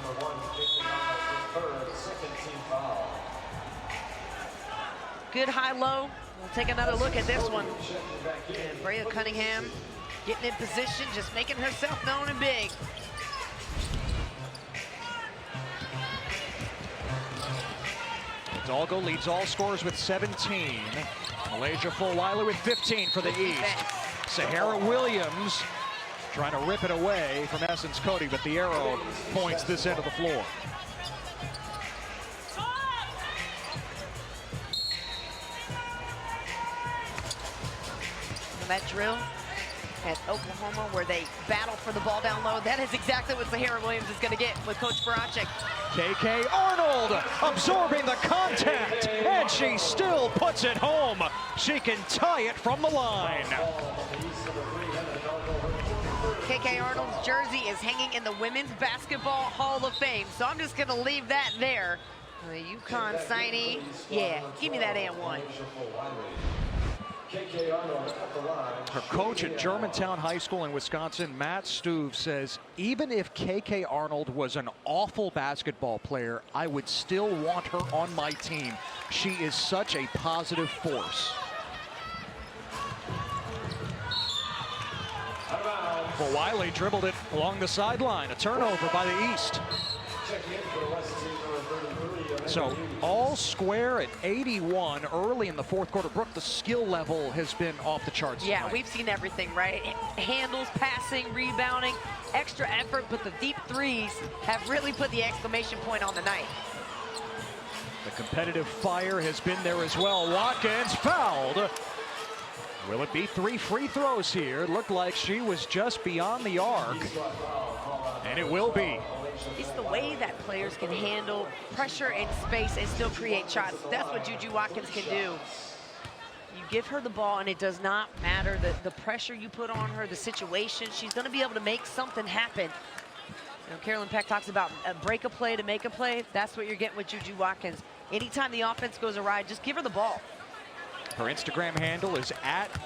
Good high-low. We'll take another look at this one. And Freya Cunningham getting in position, just making herself known and big. Hidalgo leads all scorers with 17. Milaysia Fulwiley with 15 for the East. Sahara Williams trying to rip it away from Essence Cody, but the arrow points this end of the floor. And that drill at Oklahoma where they battle for the ball down low, that is exactly what Sahara Williams is going to get with Coach Barachek. KK Arnold absorbing the contact, and she still puts it home. She can tie it from the line. KK Arnold's jersey is hanging in the Women's Basketball Hall of Fame, so I'm just going to leave that there. The UConn signee, yeah, give me that and one. Her coach at Germantown High School in Wisconsin, Matt Stuve, says, even if KK Arnold was an awful basketball player, I would still want her on my team. She is such a positive force. Fulwiley dribbled it along the sideline. A turnover by the East. So all square at 81 early in the fourth quarter. Brooke, the skill level has been off the charts. Yeah, tonight. we've seen everything, right? Handles, passing, rebounding, extra effort, but the deep threes have really put the exclamation point on the night. The competitive fire has been there as well. Watkins fouled. Will it be 3 free throws here? It looked like she was just beyond the arc. And it will be. It's the way that players can handle pressure and space and still create shots. That's what Juju Watkins can do. You give her the ball and it does not matter the pressure you put on her, the situation. She's going to be able to make something happen. You know, Carolyn Peck talks about break a play to make a play. That's what you're getting with Juju Watkins. Anytime the offense goes awry, just give her the ball. Her Instagram handle is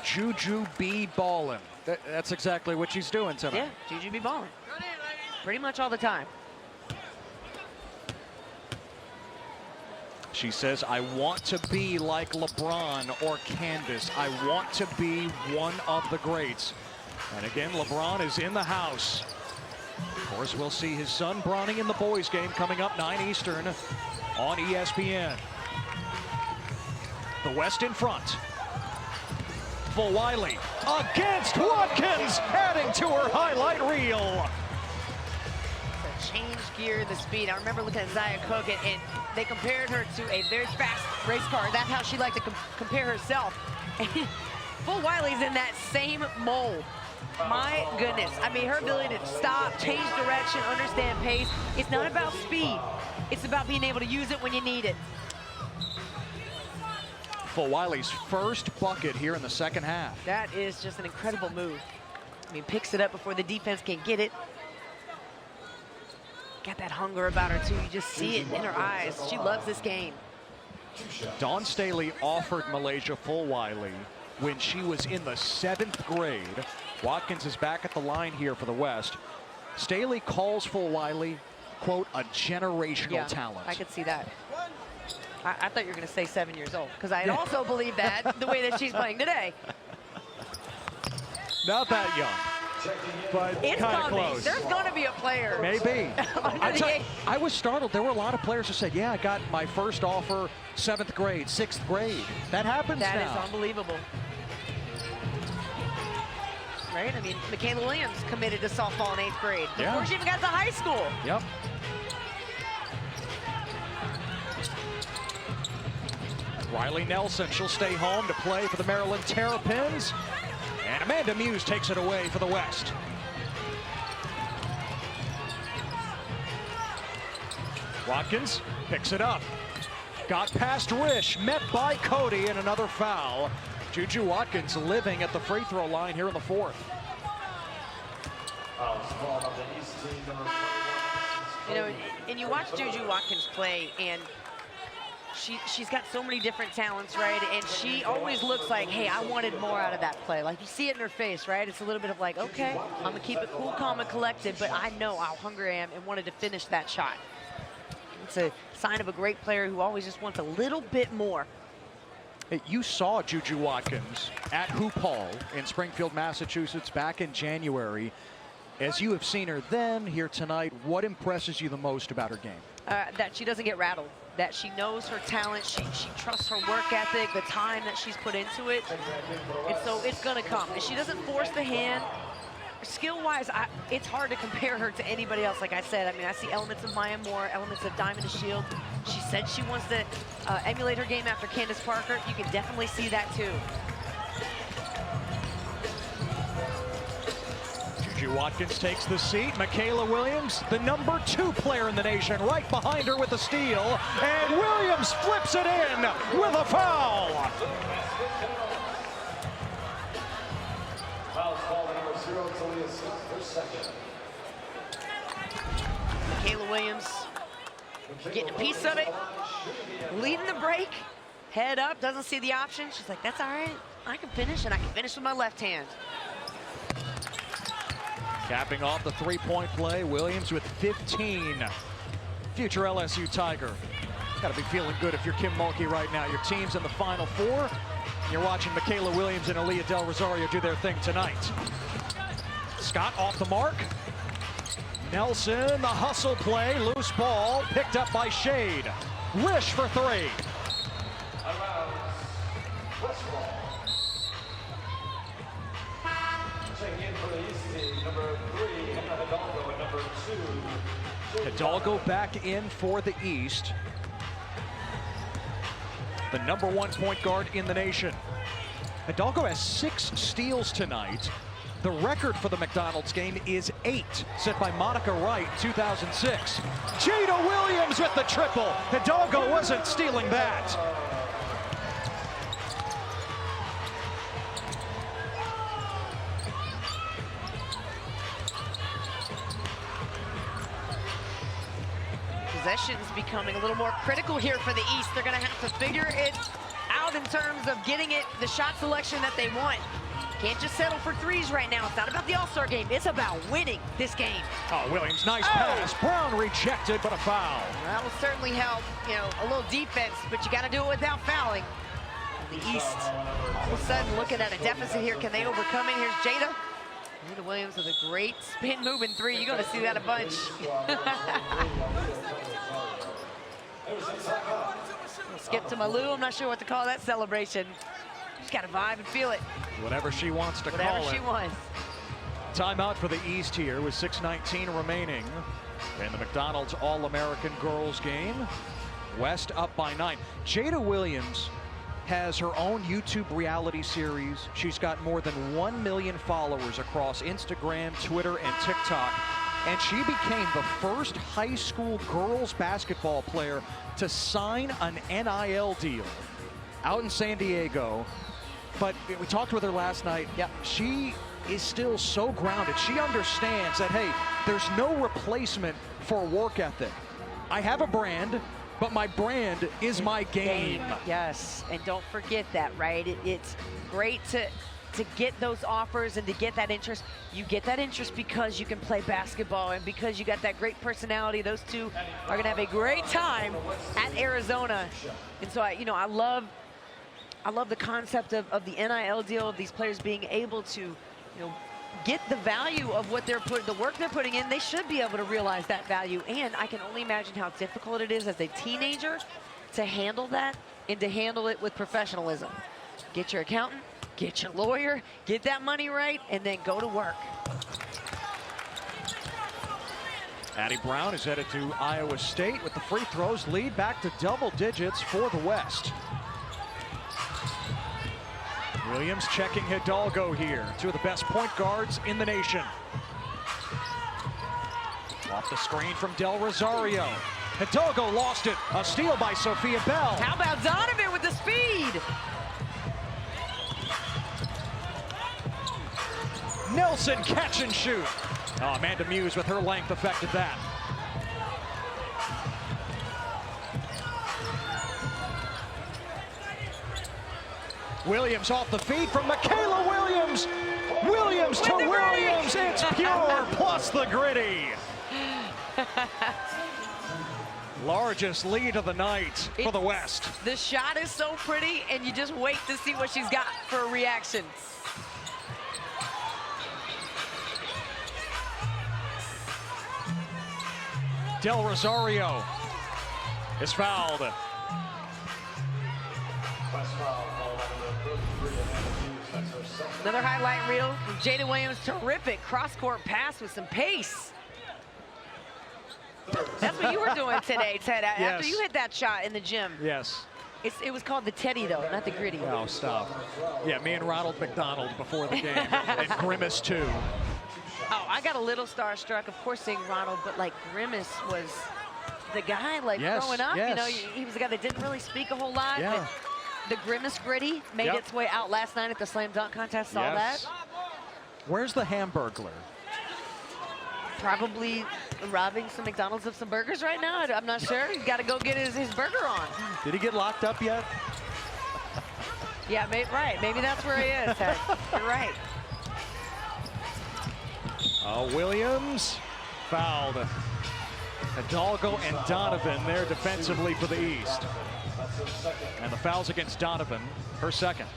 @JujuBBallin. That's exactly what she's doing tonight. Yeah, Juju be balling. Pretty much all the time. She says, I want to be like LeBron or Candace. I want to be one of the greats. And again, LeBron is in the house. Of course, we'll see his son Bronny in the boys game coming up 9 Eastern on ESPN. The West in front. Fulwiley against Watkins, adding to her highlight reel. Change gear, the speed. I remember looking at Zia Cook and they compared her to a very fast race car. That's how she liked to compare herself. Fulwiley's in that same mold. My goodness. I mean, her ability to stop, change direction, understand pace. It's not about speed. It's about being able to use it when you need it. Fulwiley's first bucket here in the second half. That is just an incredible move. I mean, picks it up before the defense can get it. Got that hunger about her, too. You just see it in her eyes. She loves this game. Dawn Staley offered Milaysia Fulwiley when she was in the 7th grade. Watkins is back at the line here for the West. Staley calls Fulwiley, quote, a generational talent. I could see that. I thought you were going to say 7 years old, because I also believe that the way that she's playing today. Not that young, but it's kind of coming. close. There's going to be a player. Maybe. I was startled. There were a lot of players who said, yeah, I got my first offer 7th grade, 6th grade. That happens now. That is unbelievable. Right? I mean, Michaela Williams committed to softball in 8th grade before she even got to high school. Yep. Riley Nelson, she'll stay home to play for the Maryland Terrapins. And Amanda Muse takes it away for the West. Watkins picks it up. Got past Rish, met by Cody, and another foul. Juju Watkins living at the free throw line here in the 4th. You know, and you watch Juju Watkins play, and she's got so many different talents, right? And she always looks like, hey, I wanted more out of that play. Like, you see it in her face, right? It's a little bit of like, okay, I'm going to keep it cool, calm, and collected, but I know how hungry I am and wanted to finish that shot. It's a sign of a great player who always just wants a little bit more. Hey, you saw Juju Watkins at Hoop Hall in Springfield, Massachusetts back in January. As you have seen her then, here tonight, what impresses you the most about her game? That she doesn't get rattled. That she knows her talent, she trusts her work ethic, the time that she's put into it, and so it's gonna come. And she doesn't force the hand. Skill-wise, it's hard to compare her to anybody else. Like I said, I mean, I see elements of Maya Moore, elements of Diamond Shield. She said she wants to emulate her game after Candace Parker. You can definitely see that too. Juju Watkins takes the seat. Michaela Williams, the #2 player in the nation, right behind her with a steal. And Williams flips it in with a foul. Foul called number 0, Michaela Williams getting a piece of it, leading the break, head up, doesn't see the option. She's like, that's all right, I can finish, and I can finish with my left hand. Capping off the three-point play, Williams with 15. Future LSU Tiger. Got to be feeling good if you're Kim Mulkey right now. Your team's in the Final Four. You're watching Michaela Williams and Aaliyah Del Rosario do their thing tonight. Scott off the mark. Nelson, the hustle play, loose ball, picked up by Shade. Rish for three. Hidalgo back in for the East. The #1 point guard in the nation. Hidalgo has 6 steals tonight. The record for the McDonald's game is 8, set by Monica Wright in 2006. Jada Williams with the triple. Hidalgo wasn't stealing that. Possession's becoming a little more critical here for the East. They're going to have to figure it out in terms of getting it the shot selection that they want. Can't just settle for threes right now. It's not about the All-Star game. It's about winning this game. Oh, Williams, nice pass. Brown rejected, but a foul. That will certainly help, you know, a little defense, but you got to do it without fouling. The East, all of a sudden, looking at a deficit here. Can they overcome it? Here's Jada. Jada Williams with a great spin moving three. You're going to see that a bunch. Skip to Malou. I'm not sure what to call that celebration. She's got to vibe and feel it. Whatever she wants to call it. Whatever she wants. Timeout for the East here with 6:19 remaining in the McDonald's All-American Girls game. West up by 9. Jada Williams has her own YouTube reality series. She's got more than 1 million followers across Instagram, Twitter, and TikTok. And she became the first high school girls basketball player to sign an NIL deal out in San Diego. But we talked with her last night. Yep. She is still so grounded. She understands that, hey, there's no replacement for work ethic. I have a brand, but my brand is my game. Yes, and don't forget that, right? It's great to get those offers and to get that interest. You get that interest because you can play basketball and because you got that great personality. Those two are going to have a great time at Arizona. And so, I love the concept of the NIL deal, of these players being able to, get the value of what the work they're putting in. They should be able to realize that value. And I can only imagine how difficult it is as a teenager to handle that and to handle it with professionalism. Get your accountant, get your lawyer, get that money right, and then go to work. Addie Brown is headed to Iowa State with the free throws. Lead back to double digits for the West. Williams checking Hidalgo here. Two of the best point guards in the nation. Off the screen from Del Rosario. Hidalgo lost it. A steal by Sophia Bell. How about Donovan with the speed? Nelson catch and shoot. Oh, Amanda Muse with her length affected that. Williams off the feed from Michaela Williams. Williams to Williams. It's pure plus the gritty. Largest lead of the night for the West. The shot is so pretty, and you just wait to see what she's got for a reaction. Del Rosario is fouled. Another highlight reel from Jada Williams. Terrific cross-court pass with some pace. That's what you were doing today, Ted. Yes. After you hit that shot in the gym. Yes. It was called the Teddy, though, not the Gritty. Oh, stop. Yeah, me and Ronald McDonald before the game. And Grimace, too. Oh, I got a little starstruck, of course, seeing Ronald, but, like, Grimace was the guy, like, growing up. Yes. You know, he was a guy that didn't really speak a whole lot. Yeah. But the Grimace Gritty made its way out last night at the slam dunk contest. Saw that. Where's the Hamburglar? Probably robbing some McDonald's of some burgers right now. I'm not sure. He's got to go get his burger on. Did he get locked up yet? Yeah, right. Maybe that's where he is, Ted. You're right. Williams fouled. Hidalgo and Donovan there defensively for the East. And the foul's against Donovan, her second.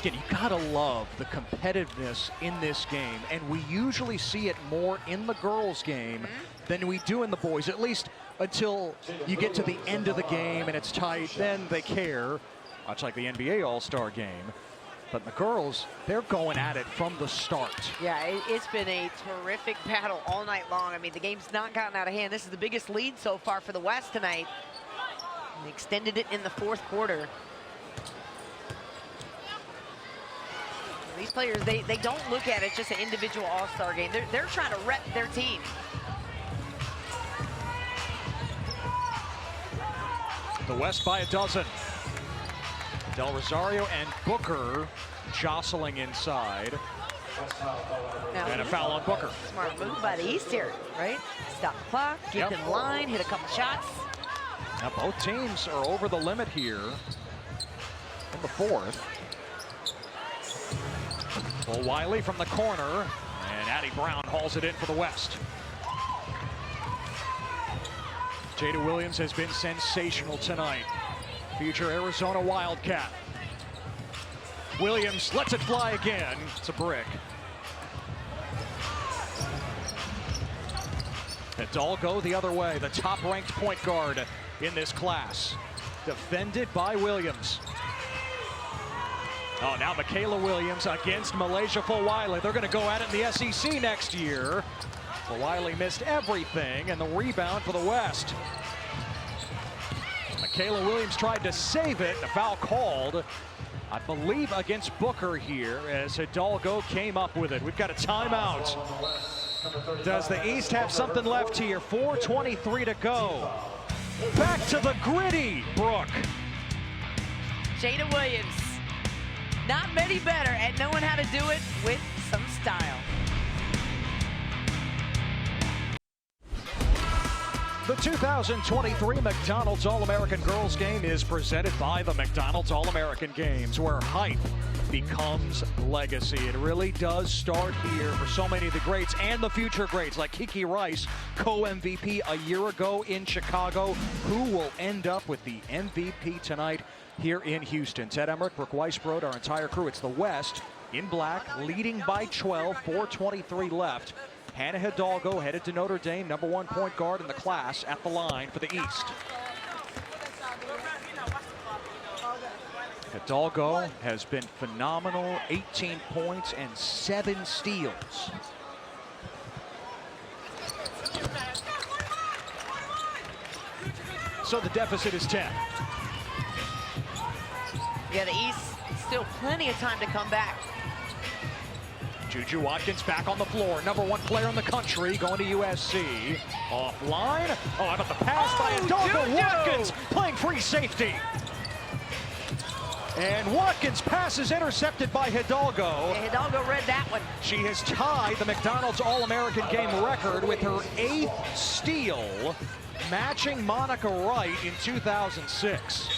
Again, you gotta love the competitiveness in this game, and we usually see it more in the girls' game than we do in the boys, at least until you get to the end of the game and it's tight, then they care, much like the NBA All-Star game. But the girls, they're going at it from the start. Yeah, it's been a terrific battle all night long. I mean, the game's not gotten out of hand. This is the biggest lead so far for the West tonight. And they extended it in the fourth quarter. These players, they don't look at it just an individual all-star game. They're trying to rep their team. The West by a dozen. Del Rosario and Booker jostling inside. And a foul on Booker. Smart move by the East here, right? Stop the clock, get in line, hit a couple shots. Now both teams are over the limit here in the fourth. Fulwiley from the corner, and Addie Brown hauls it in for the West. Jada Williams has been sensational tonight. Future Arizona Wildcat. Williams lets it fly again. It's a brick. Hidalgo the other way, the top-ranked point guard in this class. Defended by Williams. Oh, now Michaela Williams against Milaysia Fulwiley. They're going to go at it in the SEC next year. Fulwiley missed everything, and the rebound for the West. Michaela Williams tried to save it. The foul called, I believe, against Booker here as Hidalgo came up with it. We've got a timeout. Does the East have something left here? 4:23 to go. Back to the gritty, Brooke. Jada Williams, not many better at knowing how to do it with some style. The 2023 McDonald's All-American Girls Game is presented by the McDonald's All-American Games, where hype becomes legacy. It really does start here for so many of the greats and the future greats, like Kiki Rice, co-MVP a year ago in Chicago, who will end up with the MVP tonight here in Houston. Ted Emmerich, Brooke Weisbrod, our entire crew. It's the West in black, leading by 12, 4:23 left. Hannah Hidalgo headed to Notre Dame, #1 point guard in the class, at the line for the East. Hidalgo has been phenomenal, 18 points and 7 steals. So the deficit is 10. Yeah, the East, still plenty of time to come back. Juju Watkins back on the floor, #1 player in the country, going to USC. Offline. Oh, how about the pass by Hidalgo? Watkins playing free safety. And Watkins' pass is intercepted by Hidalgo. Yeah, Hidalgo read that one. She has tied the McDonald's All-American Game record with her 8th steal, matching Monica Wright in 2006.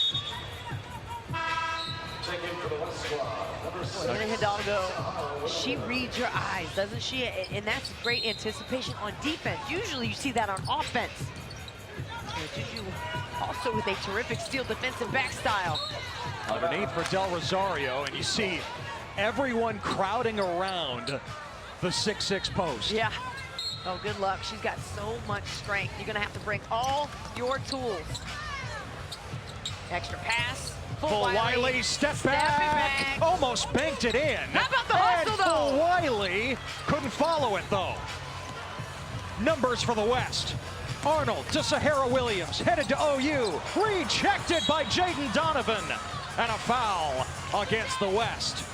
Hannah Hidalgo, she reads your eyes, doesn't she? And that's great anticipation on defense. Usually you see that on offense. Juju also with a terrific steal, defensive back style. Underneath for Del Rosario, and you see everyone crowding around the 6'6" post. Yeah. Oh, good luck. She's got so much strength. You're going to have to bring all your tools. Extra pass. Fulwiley, step back. Almost banked it in. How about the hustle, though? Fulwiley couldn't follow it, though. Numbers for the West. Arnold to Sahara Williams, headed to OU. Rejected by Jaden Donovan. And a foul against the West.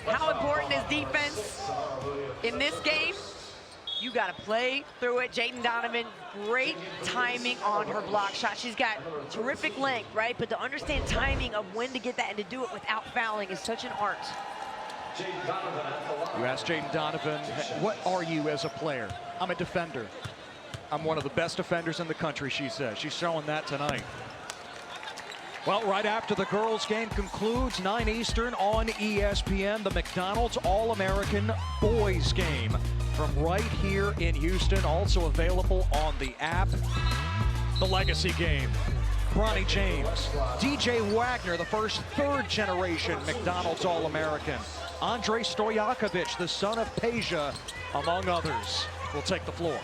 How important is defense in this game? You got to play through it. Jayden Donovan, great timing on her block shot. She's got terrific length, right? But to understand timing of when to get that and to do it without fouling is such an art. You asked Jayden Donovan, what are you as a player? I'm a defender. I'm one of the best defenders in the country, she says. She's showing that tonight. Well, right after the girls' game concludes, 9 Eastern on ESPN, the McDonald's All-American Boys Game from right here in Houston, also available on the app. The Legacy Game. Bronny James, DJ Wagner, the first third-generation McDonald's All-American. Andrei Stojakovic, the son of Peja, among others, will take the floor.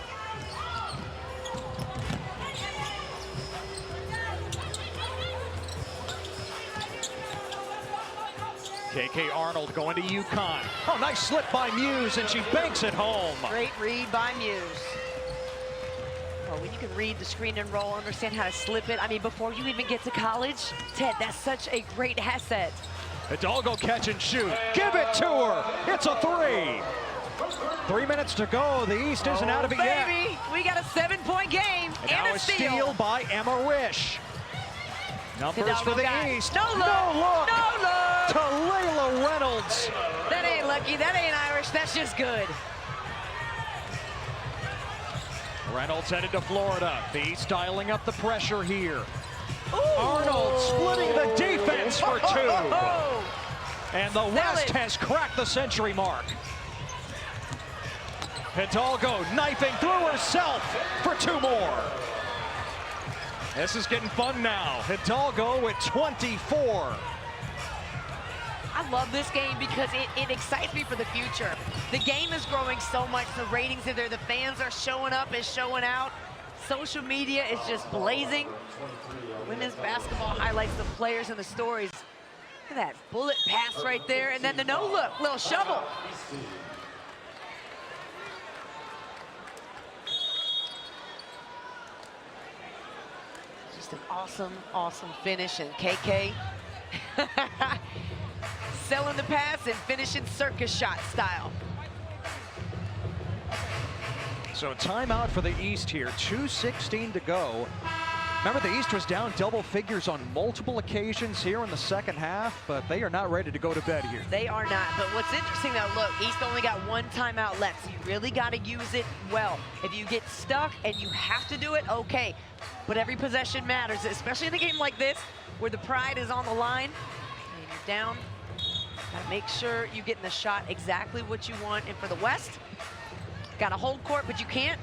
KK Arnold going to UConn. Oh, nice slip by Muse, and she banks it home. Great read by Muse. Well, when you can read the screen and roll, understand how to slip it. I mean, before you even get to college, Ted, that's such a great asset. Hidalgo catch and shoot. Give it to her. It's a 3. 3 minutes to go. The East isn't out of it baby. yet. We got a 7-point game And and now a steal by Emma Risch. Numbers Hidalgo for the got East. No look. No look. No look. To Layla Reynolds. That ain't lucky. That ain't Irish. That's just good. Reynolds headed to Florida. The East dialing up the pressure here. Ooh. Arnold splitting the defense for 2. And the West it. has cracked the century mark. Hidalgo knifing through herself for 2 more. This is getting fun now. Hidalgo with 24. I love this game because it excites me for the future. The game is growing so much. The ratings are there. The fans are showing up and showing out. Social media is just blazing. Women's basketball highlights the players and the stories. Look at that bullet pass right there. And then the no-look, little shovel. Just an awesome, awesome finish. And KK selling the pass and finishing circus shot style. So timeout for the East here, 2:16 to go. Remember, the East was down double figures on multiple occasions here in the second half, but they are not ready to go to bed here. They are not, but what's interesting though, look, East only got 1 timeout left, so you really got to use it well. If you get stuck and you have to do it, okay, but every possession matters, especially in a game like this, where the pride is on the line, and you're down. Gotta make sure you're getting the shot exactly what you want. And for the West, gotta hold court, but you can't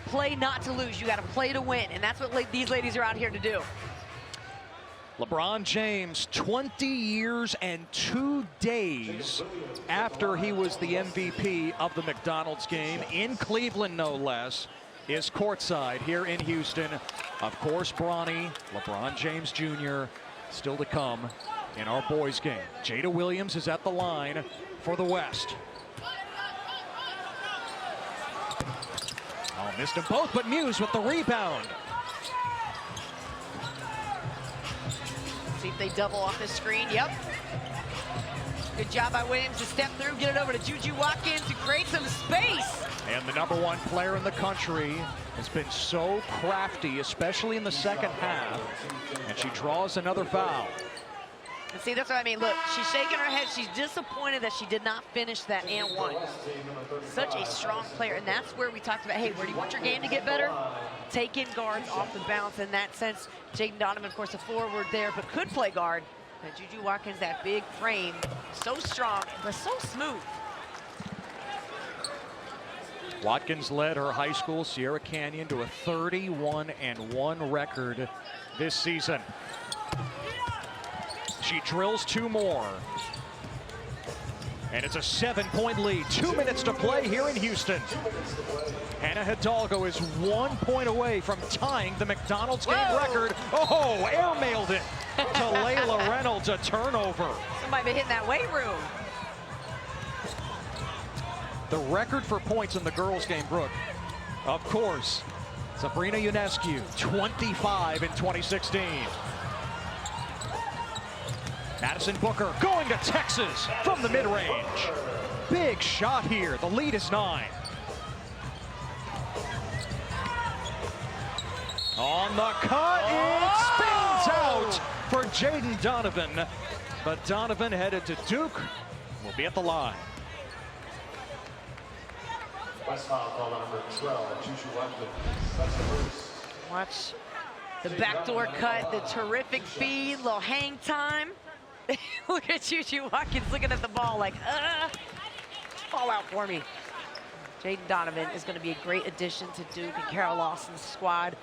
play not to lose. You gotta play to win, and that's what these ladies are out here to do. LeBron James, 20 years and 2 days after he was the MVP of the McDonald's game, in Cleveland no less, is courtside here in Houston. Of course, Bronny, LeBron James Jr., still to come in our boys game. Jada Williams is at the line for the West. Oh, missed them both, but Muse with the rebound. See if they double off the screen. Yep. Good job by Williams to step through, get it over to Juju Watkins to create some space. And the #1 player in the country has been so crafty, especially in the second half. And she draws another foul. And see, that's what I mean. Look, she's shaking her head. She's disappointed that she did not finish that and one. Such a strong player, and that's where we talked about, hey, where do you want your game to get better? Take in guards off the bounce. In that sense, Jayden Donovan, of course, a forward there, but could play guard. And Juju Watkins, that big frame, so strong, but so smooth. Watkins led her high school, Sierra Canyon, to a 31-1 record this season. She drills 2 more. And it's a 7-point lead. 2 minutes to play here in Houston. Hannah Hidalgo is 1 point away from tying the McDonald's game record. Oh, airmailed it to Layla Reynolds, a turnover. Somebody been hitting that weight room. The record for points in the girls game, Brooke, of course, Sabrina Ionescu, 25 in 2016. Madison Booker going to Texas from the mid-range. Big shot here. The lead is 9. On the cut, it spins out for Jaden Donovan. But Donovan, headed to Duke, will be at the line. West foul call number 12, Juju Watkins. That's the first. Watch the backdoor cut, the terrific feed, little hang time. Look at Juju Watkins looking at the ball like, fall out for me. Jaden Donovan is going to be a great addition to Duke and Carol Lawson's squad.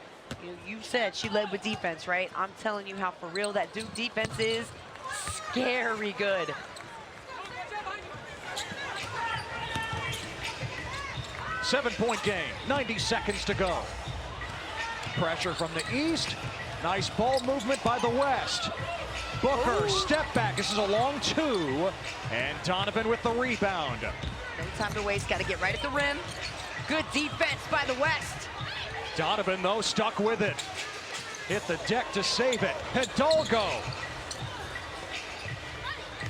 You said she led with defense, right? I'm telling you how for real that Duke defense is. Scary good. Seven-point game, 90 seconds to go. Pressure from the east. Nice ball movement by the west. Booker, step back. This is a long two. And Donovan with the rebound. No time to waste. Got to get right at the rim. Good defense by the west. Donovan, though, stuck with it. Hit the deck to save it. Hidalgo.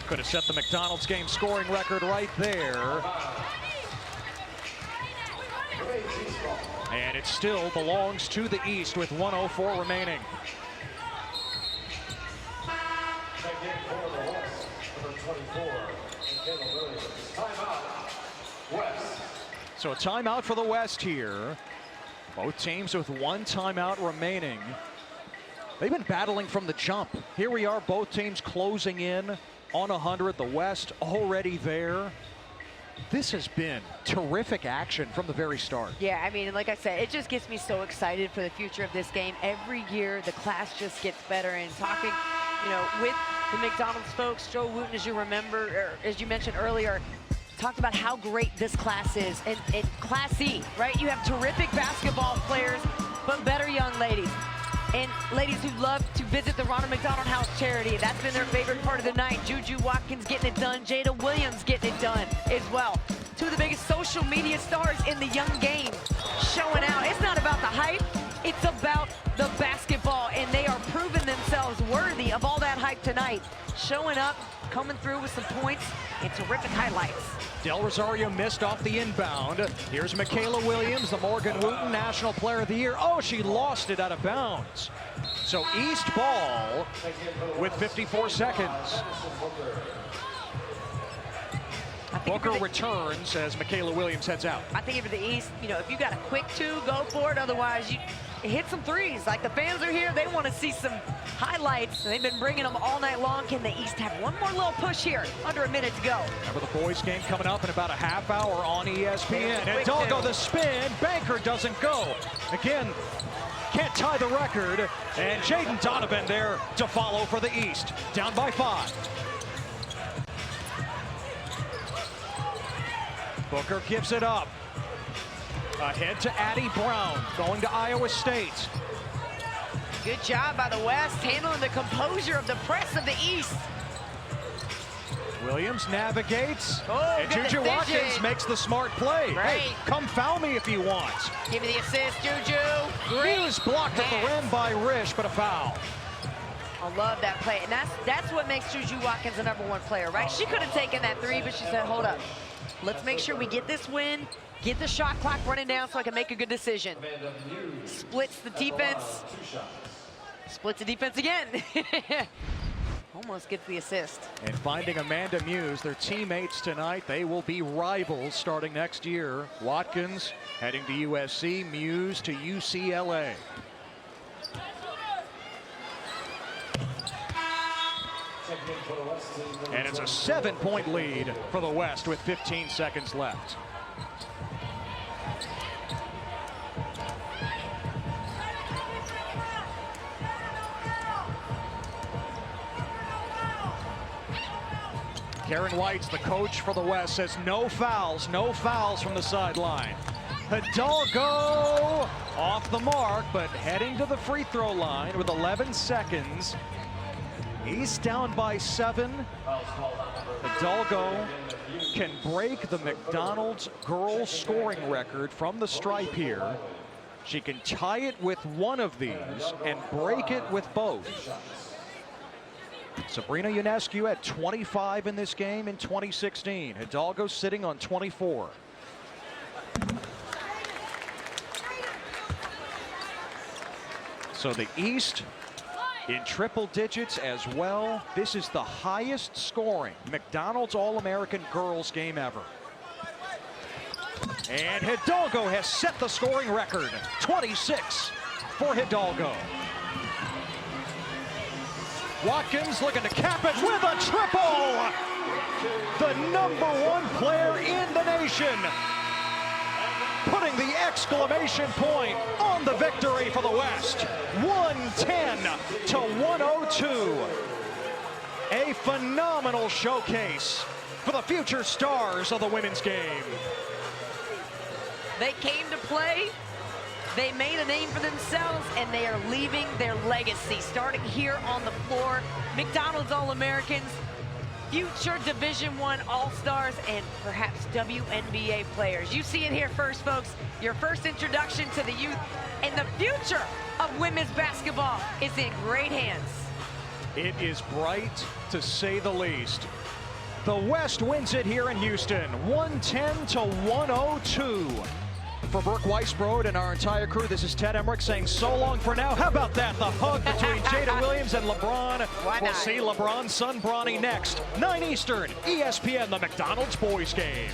Could have set the McDonald's game scoring record right there. And it still belongs to the East with 1:04 remaining. So a timeout for the West here. Both teams with one timeout remaining. They've been battling from the jump. Here we are, both teams closing in on 100. The West already there. This has been terrific action from the very start. Yeah, I mean, like I said, it just gets me so excited for the future of this game. Every year, the class just gets better. And talking, you know, with the McDonald's folks, Joe Wooten, as you remember, or as you mentioned earlier, talked about how great this class is. And Class E, right? You have terrific basketball players, but better young ladies. And ladies who love to visit the Ronald McDonald House charity. That's been their favorite part of the night. Juju Watkins getting it done. Jada Williams getting it done as well. Two of the biggest social media stars in the young game showing out. It's not about the hype. It's about the basketball. And they are proving themselves worthy of all that hype tonight. Showing up, coming through with some points and terrific highlights. Del Rosario missed off the inbound. Here's Michaela Williams, the Morgan Wooten National Player of the Year. Oh, she lost it out of bounds. So East ball with 54 seconds. Booker returns as Michaela Williams heads out. I think for the East, you know, if you got a quick two, go for it. Otherwise, you hit some threes. Like the fans are here, they want to see some highlights. They've been bringing them all night long. Can the East have one more little push here? Under a minute to go. Remember the boys game coming up in about a half hour on ESPN. And Hidalgo the spin. Banker doesn't go. Again, can't tie the record. And Jaden Donovan there to follow for the East. Down by 5. Booker gives it up. Ahead to Addie Brown, going to Iowa State. Good job by the West, handling the composure of the press of the East. Williams navigates, and good Juju decision. Watkins makes the smart play. Right. Hey, come foul me if you want. Give me the assist, Juju. He was blocked at the rim by Rish, but a foul. I love that play, and that's what makes Juju Watkins the #1 player, right? She could have taken that three, but she said, hold up. Let's make sure we get this win, get the shot clock running down so I can make a good decision. Splits the defense. Splits the defense again. Almost gets the assist. And finding Amanda Muse, their teammates tonight, they will be rivals starting next year. Watkins heading to USC, Muse to UCLA. And it's a 7-point lead for the West with 15 seconds left. Karen White's the coach for the West, says no fouls from the sideline. Hidalgo off the mark, but heading to the free throw line with 11 seconds. He's down by 7. Hidalgo can break the McDonald's girls scoring record from the stripe here. She can tie it with one of these and break it with both. Sabrina Ionescu had 25 in this game in 2016. Hidalgo sitting on 24. So the East in triple digits as well. This is the highest scoring McDonald's All-American girls game ever. And Hidalgo has set the scoring record. 26 for Hidalgo. Watkins looking to cap it with a triple. The #1 player in the nation, putting the exclamation point on the victory for the West. 110 to 102. A phenomenal showcase for the future stars of the women's game. They came to play, they made a name for themselves, and they are leaving their legacy. Starting here on the floor, McDonald's All-Americans, future Division I All-Stars, and perhaps WNBA players. You see it here first, folks. Your first introduction to the youth, and the future of women's basketball is in great hands. It is bright, to say the least. The West wins it here in Houston, 110 to 102. For Brooke Weisbrod and our entire crew, this is Ted Emmerich saying so long for now. How about that? The hug between Jada Williams and LeBron. We'll see LeBron's son Bronny next. 9 Eastern, ESPN, the McDonald's Boys Game.